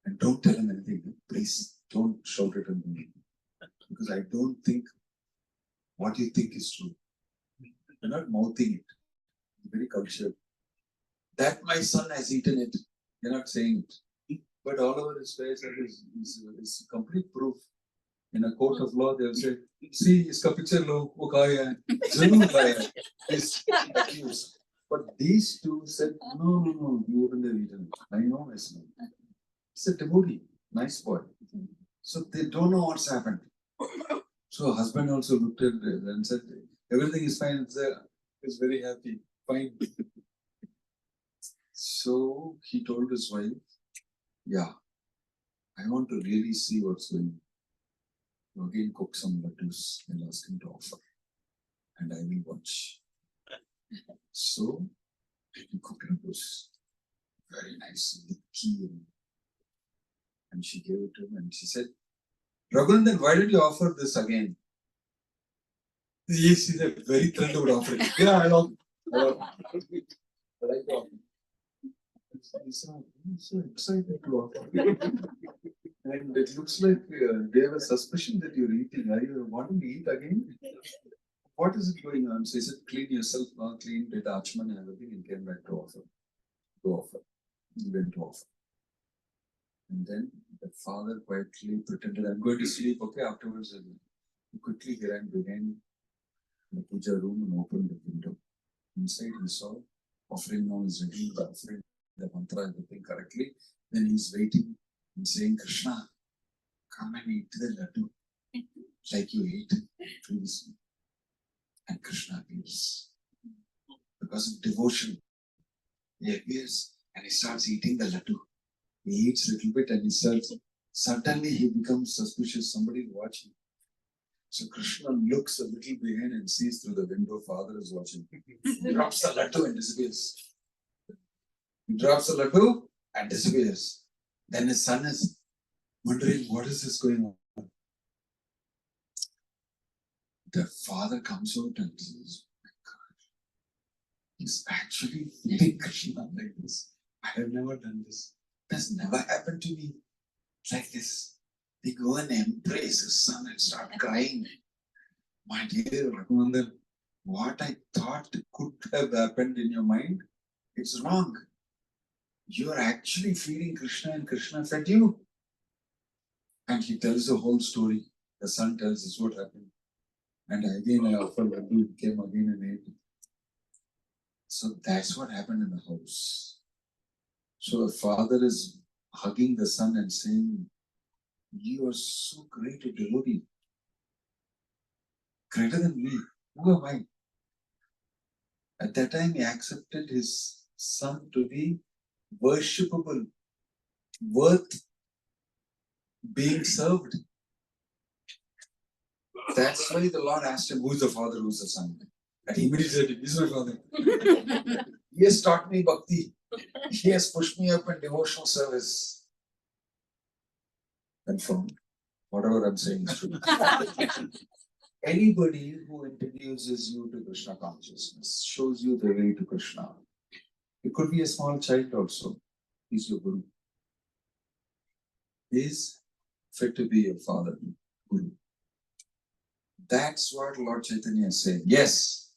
And don't tell him anything. Please, don't shout it at me. Because I don't think what you think is true. You're not mouthing it. You're very cultured. That my son has eaten it. You're not saying it. But all over his face is complete proof. In a court of law, they'll say, see, iska picture lo, wo khaya hai. Zarur khaya hai. He's accused. But these two said, no, you wouldn't have eaten it. I know my son. He's a devotee. Nice boy. So they don't know what's happened. So husband also looked at it and said, everything is fine. He's very happy. Fine. So he told his wife, yeah, I want to really see what's going on. You again cook some laddus and ask him to offer. And I will watch. So, he cooked laddus. Very nice, with ghee. And she gave it to him and she said, Raghunandan, why did you offer this again? Yes, he said, very thrilled to offer it. Yeah, I love it. I like to offer it. He's so excited to offer it. And it looks like they have a suspicion that you're eating. Are you wanting to eat again? What is it going on? So he said, clean yourself now, clean, did Achman and everything, and came back to offer. To offer. He went to offer. And then the father quietly pretended, I'm going to sleep, okay, afterwards. He quickly ran behind the puja room and opened the window. Inside he saw offering now is ready, the offering, the mantra, everything correctly. Then he's waiting and saying, Krishna, come and eat the laddu like you ate previously. And Krishna appears. Because of devotion, he appears and he starts eating the laddu. He eats a little bit and he starts, suddenly he becomes suspicious, somebody is watching. So Krishna looks a little behind and sees through the window, father is watching. He drops the laddu and disappears. He drops the laddu and disappears. Then his son is wondering, what is this going on? The father comes out and says, oh my God, he's actually feeding Krishna like this. I have never done this. That's never happened to me like this. They go and embrace his son and start crying. My dear Raghunandan, what I thought could have happened in your mind, it's wrong. You are actually feeding Krishna and Krishna fed you. And he tells the whole story. The son tells us what happened. And again I offered laddu, he came again and ate. So that's what happened in the house. So a father is hugging the son and saying, you are so great a devotee. Greater than me. Who am I? At that time, he accepted his son to be worshipable, worth being served. That's why the Lord asked him, who is the father, who is the son? And he immediately said, this is my father. He has taught me bhakti. He has pushed me up in devotional service. Confirmed. Whatever I'm saying is true. Anybody who introduces you to Krishna consciousness, shows you the way to Krishna. It could be a small child also. He's your guru. He is fit to be your father, guru. That's what Lord Chaitanya is saying. Yes.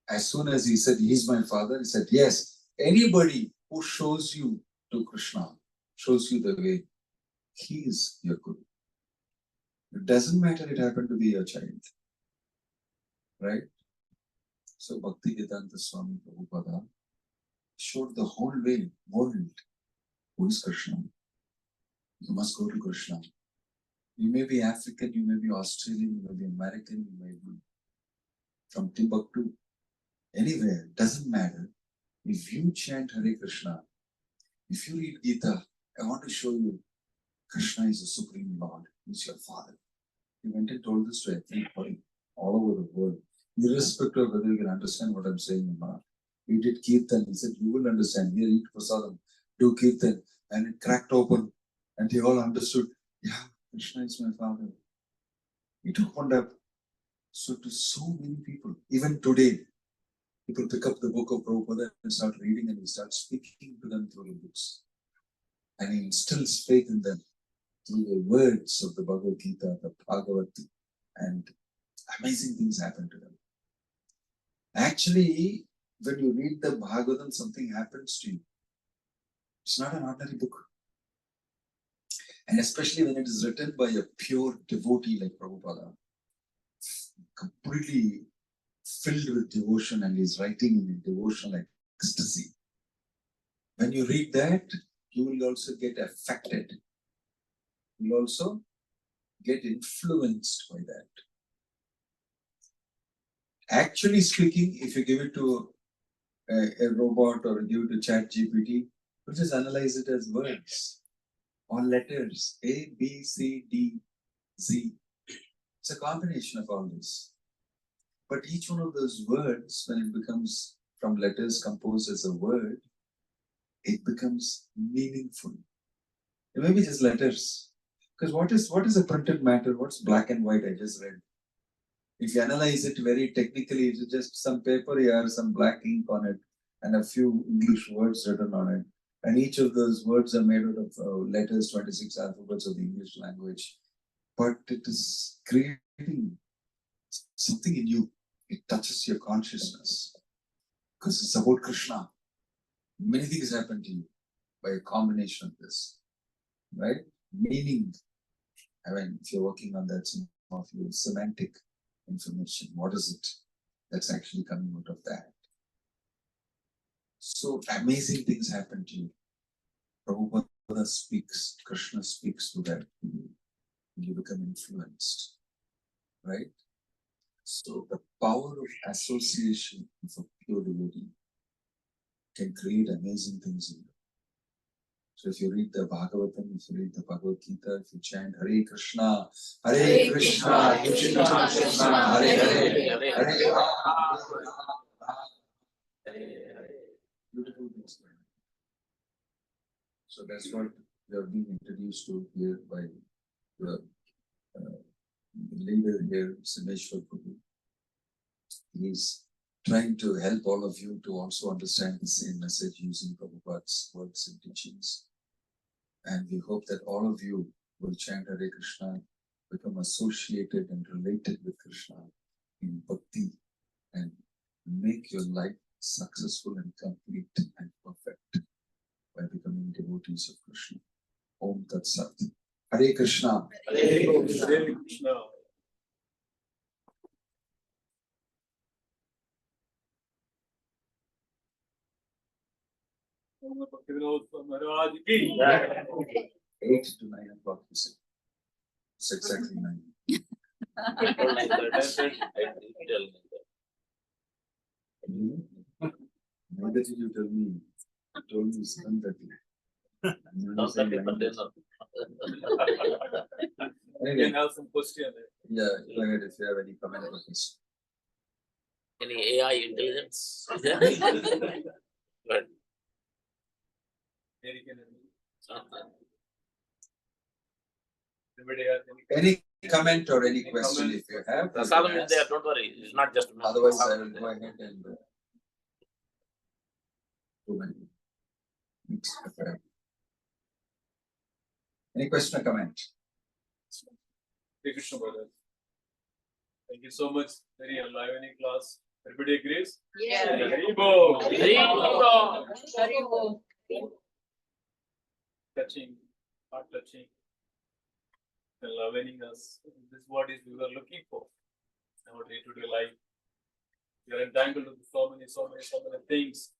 As soon as he said, he's my father, he said, yes. Anybody who shows you to Krishna, shows you the way, he is your guru. It doesn't matter it happened to be your child. Right? So Bhakti Vedanta Swami Prabhupada showed the whole world who is Krishna. You must go to Krishna. You may be African, you may be Australian, you may be American, you may be from Timbuktu, anywhere, doesn't matter. If you chant Hare Krishna, if you read Gita, I want to show you Krishna is the Supreme Lord, He's your Father. He went and told this to everybody all over the world, irrespective of whether you can understand what I'm saying or not. He did Kirtan, he said, you will understand. Here, eat prasadam, do Kirtan, and it cracked open, and they all understood, yeah, Krishna is my Father. It opened up. So to so many people, even today, people pick up the book of Prabhupada and start reading and he starts speaking to them through the books. And he instills faith in them through the words of the Bhagavad Gita, the Bhagavad, and amazing things happen to them. Actually, when you read the Bhagavatam, something happens to you. It's not an ordinary book. And especially when it is written by a pure devotee like Prabhupada, completely filled with devotion, and he's writing in devotional ecstasy. When you read that, you will also get affected. You will also get influenced by that. Actually speaking, if you give it to a robot or give it to ChatGPT, we'll just analyze it as words or letters, A, B, C, D, Z. It's a combination of all this. But each one of those words, when it becomes from letters composed as a word, it becomes meaningful. It may be just letters. Because what is a printed matter? What's black and white? I just read. If you analyze it very technically, it's just some paper here, some black ink on it, and a few English words written on it. And each of those words are made out of letters, 26 alphabets of the English language. But it is creating something in you. It touches your consciousness. Because it's about Krishna. Many things happen to you by a combination of this. Right? Meaning. I mean, if you're working on that, some of your semantic information, what is it that's actually coming out of that? So amazing things happen to you. Prabhupada speaks, Krishna speaks to that. You become influenced, right? So the power of association of a pure devotee can create amazing things in you. So if you read the Bhagavatam, if you read the Bhagavad Gita, if you chant Hare Krishna, Hare Krishna, Krishna Krishna, Hare Hare, Hare Hare, beautiful things. So that's what we are being introduced to here by the leader here, Sameshwar Prabhu. He is trying to help all of you to also understand the same message using Prabhupada's words and teachings. And we hope that all of you will chant Hare Krishna, become associated and related with Krishna in Bhakti, and make your life successful and complete and perfect by becoming devotees of Krishna. Om Tat Sat. Hare Krishna. Hare Krishna. Bhakti Vinod Maharaja ki. 8 to 9 o'clock, you said. It's exactly 9. Neither did you tell me. You told me 7:30. You can have some question. Yeah, go ahead if you have any comment about this. Any AI intelligence? Good. Anybody has Any comment or any question if you have? you Prasadam can is there, ask. don't worry. It's not just. Otherwise, I will go ahead and do my next preparation. Any question or comment? Hare Krishna brother. Thank you so much. Very enlivening class. Everybody agrees? Yes. Haribo. Haribo. Touching, heart touching, enlivening us. This is what we were looking for in our day-to-day life. We are entangled with so many things,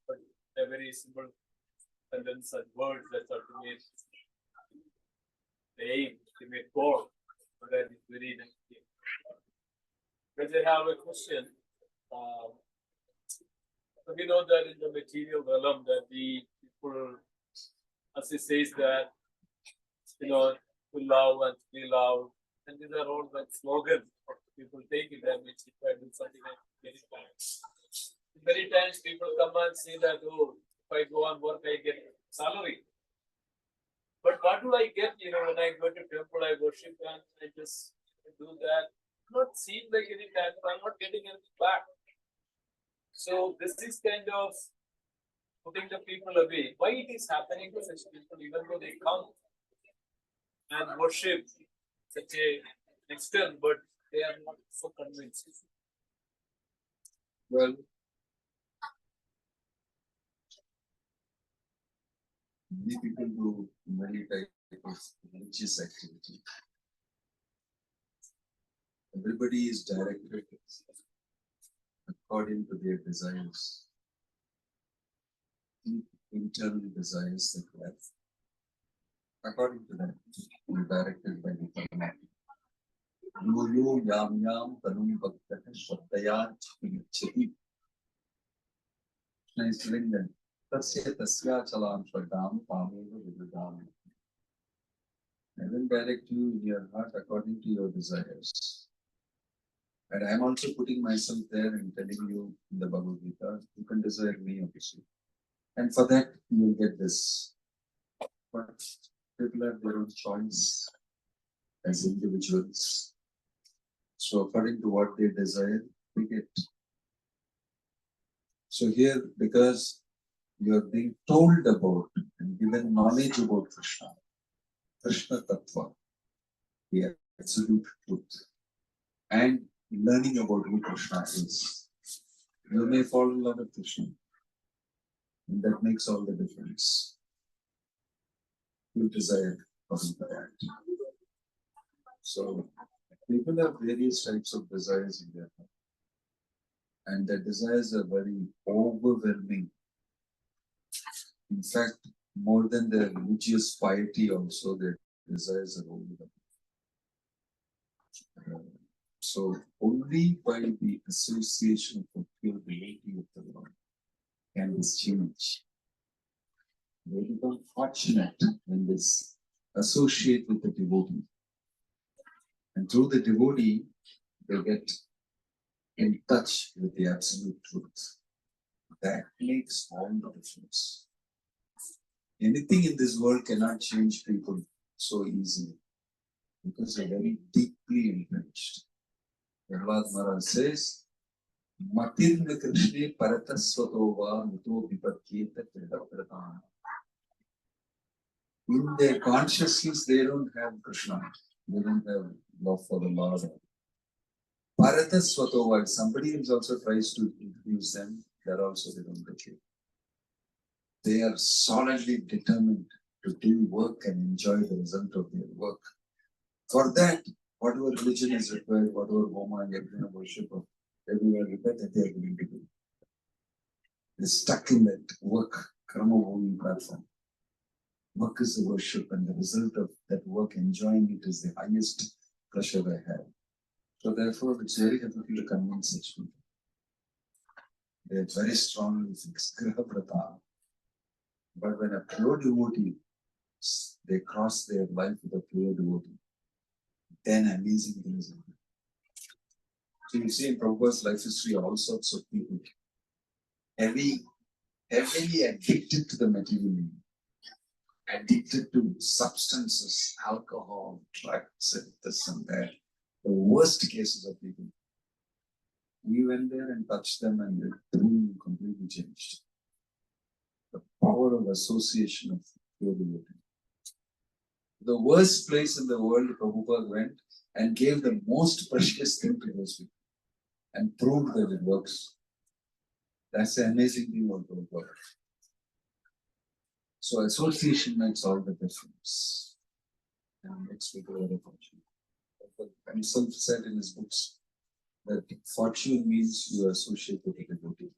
but a very simple sentence and words that are to make the aim, to make goal, but that is very negative. But I have a question. We know that in the material realm that the people, as it says that, to love and to be loved, and these are all like slogans. People take it and it's if I do something like many times. Many times people come and say that, oh, if I go and work, I get salary. But what do I get? When I go to temple, I worship and I just do that. Not seem like any time, I'm not getting anything back. So this is kind of putting the people away. Why it is happening to such people, even though they come and worship such a extent, but they are not so convinced. Well, many people do many types of religious activity. Everybody is directed according to their desires, internal desires that they have. According to that, we are directed by the Karma. Yo yam yam tanum bhaktah shraddhaya chiti. Krishna is telling them, tasya tasya chalam shraddham pameva vividam. I will direct you in your heart according to your desires. And I am also putting myself there and telling you in the Bhagavad Gita, you can desire me obviously. And for that, you will get this. But people have their own choice as individuals. So according to what they desire, we get. So here, because you are being told about and given knowledge about Krishna, Krishna Tattva, the absolute truth, and learning about who Krishna is, you may fall in love with Krishna. And that makes all the difference. You desire according to that. So people have various types of desires in their heart. And the desires are very overwhelming. In fact, more than their religious piety also, their desires are overwhelming. So only by the association of pure devotee of the Lord can this change. They become fortunate when they associate with the devotee. And through the devotee, they get in touch with the absolute truth. That makes all the difference. Anything in this world cannot change people so easily because they're very deeply entrenched. Maharaja says, Matirna Krishna Paratasvatova Muto Vipatyeta Kridapratam. In their consciousness, they don't have Krishna. They don't have love for the Lord. Paratasvatova, if somebody else also tries to introduce them, that also they don't get it. They are solidly determined to do work and enjoy the result of their work. For that, whatever religion is required, whatever homa and yajna worship of everywhere required, that they are willing to do. They're stuck in that work, karma bhumi platform. Work is the worship, and the result of that work, enjoying it, is the highest pleasure I have. So therefore, it's very difficult to convince such people. They are very strongly fixed. But when a pure devotee, they cross their life with a pure devotee, then amazing things happen. So you see in Prabhupada's life history, all sorts of people, heavily addicted to the material, addicted to substances, alcohol, drugs, and this and that. The worst cases of people. We went there and touched them, and the room completely changed. The power of association of pure devotee. The worst place in the world, Prabhupada went and gave the most precious thing to those people and proved that it works. That's the amazing thing about Prabhupada. So association makes all the difference and makes people very fortunate. Himself said in his books that fortune means you associate with a devotee.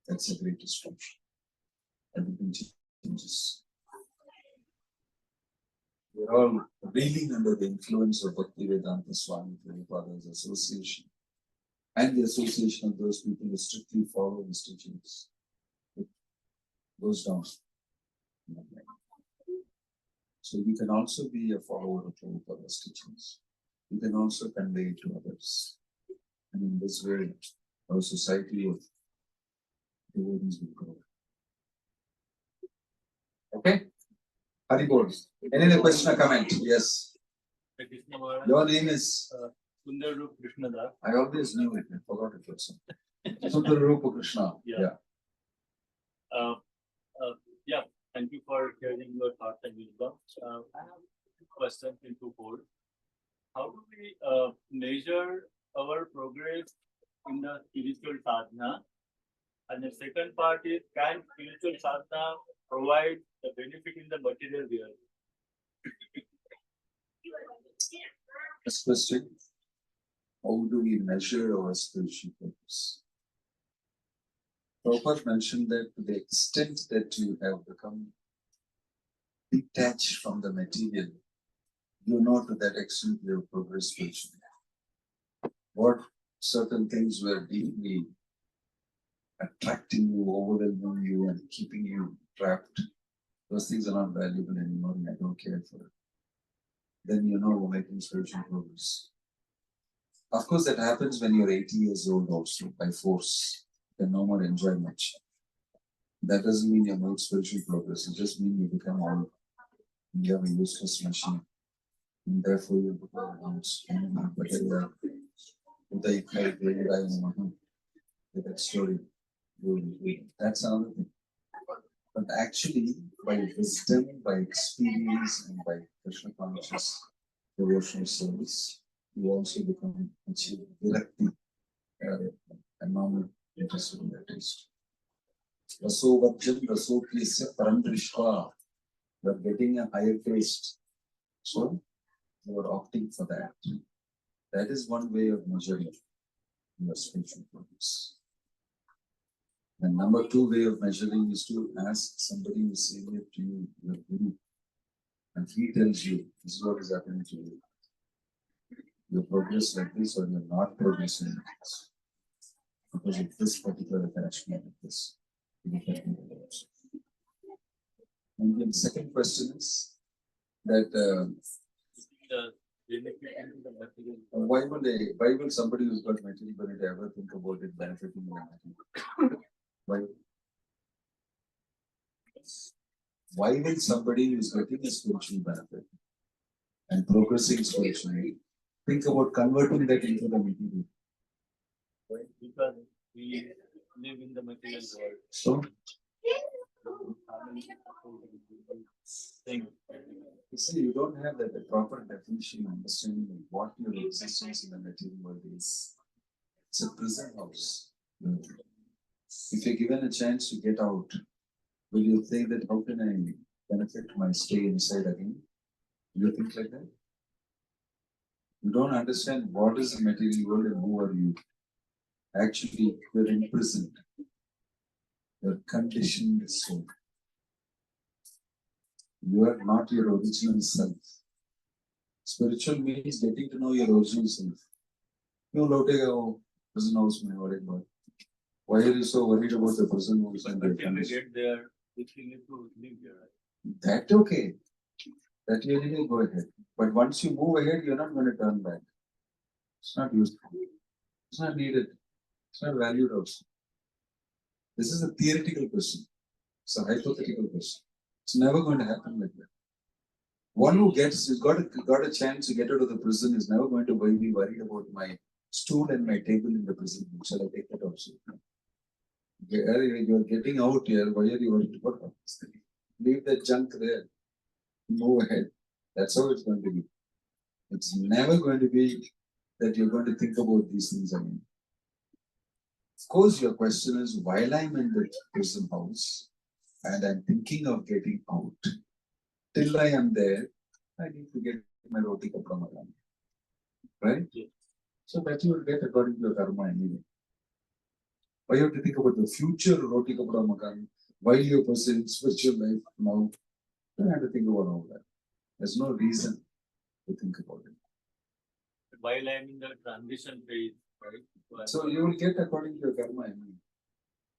That's the greatest fortune. Everything changes. We're all reeling under the influence of Bhakti Vedanta Swami Prabhupada's association and the association of those people who strictly follow his teachings. It goes down. So you can also be a follower of Prabhupada's teachings. You can also convey it to others. And in this way, our society of devotees will grow. Okay? Hari Bol. Any other question or comment? Yes. Your name is? Sundarup Krishnadas. I always knew it. I forgot it also. Sundarup Krishna. Yeah. Yeah. Thank you for sharing your thoughts and wisdom. I have questions in twofold. How do we measure our progress in the spiritual sadhana? And the second part is, can spiritual sadhana provide the benefit in the material realm? First question, how do we measure our spiritual progress? Prabhupada mentioned that to the extent that you have become detached from the material, you know to that extent you have progressed spiritually. What certain things were deeply attracting you, overwhelming you, and keeping you trapped, those things are not valuable anymore, and I don't care for it. then you know you're making spiritual progress. Of course, that happens when you're 80 years old also, by force. You can no more enjoy much. That doesn't mean you make spiritual progress. It just means you become old. You have a useless machine. And therefore you become old. That story. That's another thing. But actually, by wisdom, by experience, and by Krishna conscious devotional service, you also become achieve virakti, a normal interest in that taste. Raso vajjam raso pisya param Vriskha. You are getting a higher taste. So you are opting for that. That is one way of measuring your spiritual progress. And number two way of measuring is to ask somebody who is senior to you, your guru, and he tells you this is what is happening to you. You progress like this or you're not progressing like this because of this particular attachment of this. And the second question is that The benefit into the material. why will somebody who's got material benefit ever think about it benefiting them? Why will somebody who is getting a spiritual benefit and progressing spiritually think about converting that into the material? Why? Because we live in the material world. So, Thing. you see, you don't have that proper definition, understanding of what your existence in the material world is. It's a prison house. If you're given a chance to get out, will you think that how can I benefit my stay inside again? Do you think like that? You don't understand what is the material world and who are you. Actually, you're imprisoned. You're conditioned soul. You are not your original self. Spiritual means getting to know your original self. You know, prison house mein worried about. Why are you so worried about the prison house? But until we get there, we still need to live here. That okay. That you really go ahead. But once you move ahead, you're not going to turn back. It's not useful. It's not needed. It's not valued also. This is a theoretical question. It's a hypothetical question. It's never going to happen like that. One who got a chance to get out of the prison is never going to be worried about my stool and my table in the prison. Shall I take that also? You're getting out here. Why are you worried about this? Leave that junk there. Move ahead. That's how it's going to be. It's never going to be that you're going to think about these things again. Of course, your question is, while I'm in the prison house and I'm thinking of getting out, till I am there, I need to get my roti kapda makan. Right? Yeah. So that you will get according to your karma anyway. Why you have to think about the future roti kapda makan while you're pursuing spiritual life now? You don't have to think about all that. There's no reason to think about it. While I'm in the transition phase, right? So you will get according to your karma anyway.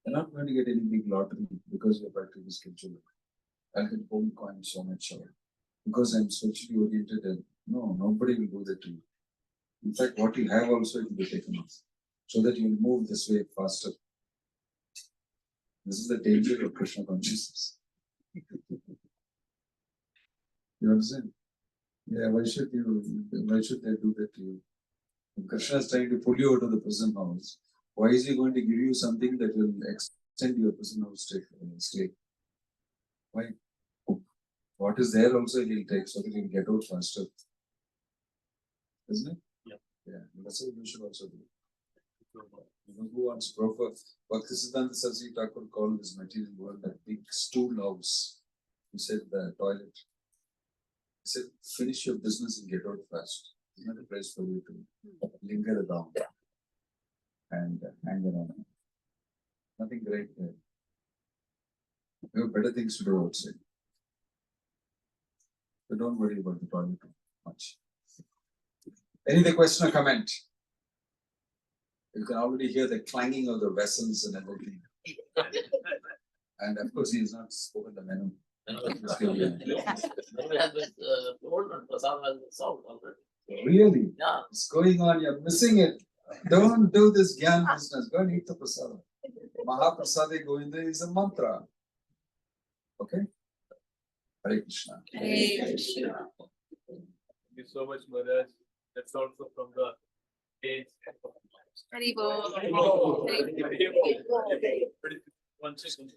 You're not going to get any big lottery because you're practically spiritual. I can hold coins so much short. Because I'm spiritually oriented and no, nobody will do that to you. In fact, what you have also will be taken off. So that you will move this way faster. This is the danger of Krishna consciousness. You understand? Yeah, why should they do that to you? If Krishna is trying to pull you out of the prison house, why is he going to give you something that will extend your prison house stay? Why? What is there also he'll take so that he'll get out faster. Isn't it? Yeah. Yeah, that's what you should also do. Who wants proper Bhakti Sarsi Thakur called this material world a big stool house. He said the toilet. He said, finish your business and get out fast. It's not a place for you to linger around and hang around. Nothing great there. You have better things to do outside. So don't worry about the toilet too much. Any other question or comment? You can already hear the clanging of the vessels and everything. And of course, he has not spoken the menu. has been told and Prasad has been solved already. Really? Yeah. It's going on, you're missing it. Don't do this Gyan business. Go and eat the prasada. Mahaprasade Govinda is a mantra. Okay? Hare Krishna. Thank you so much, Maharaj. That's also from the page. Haribol. One second.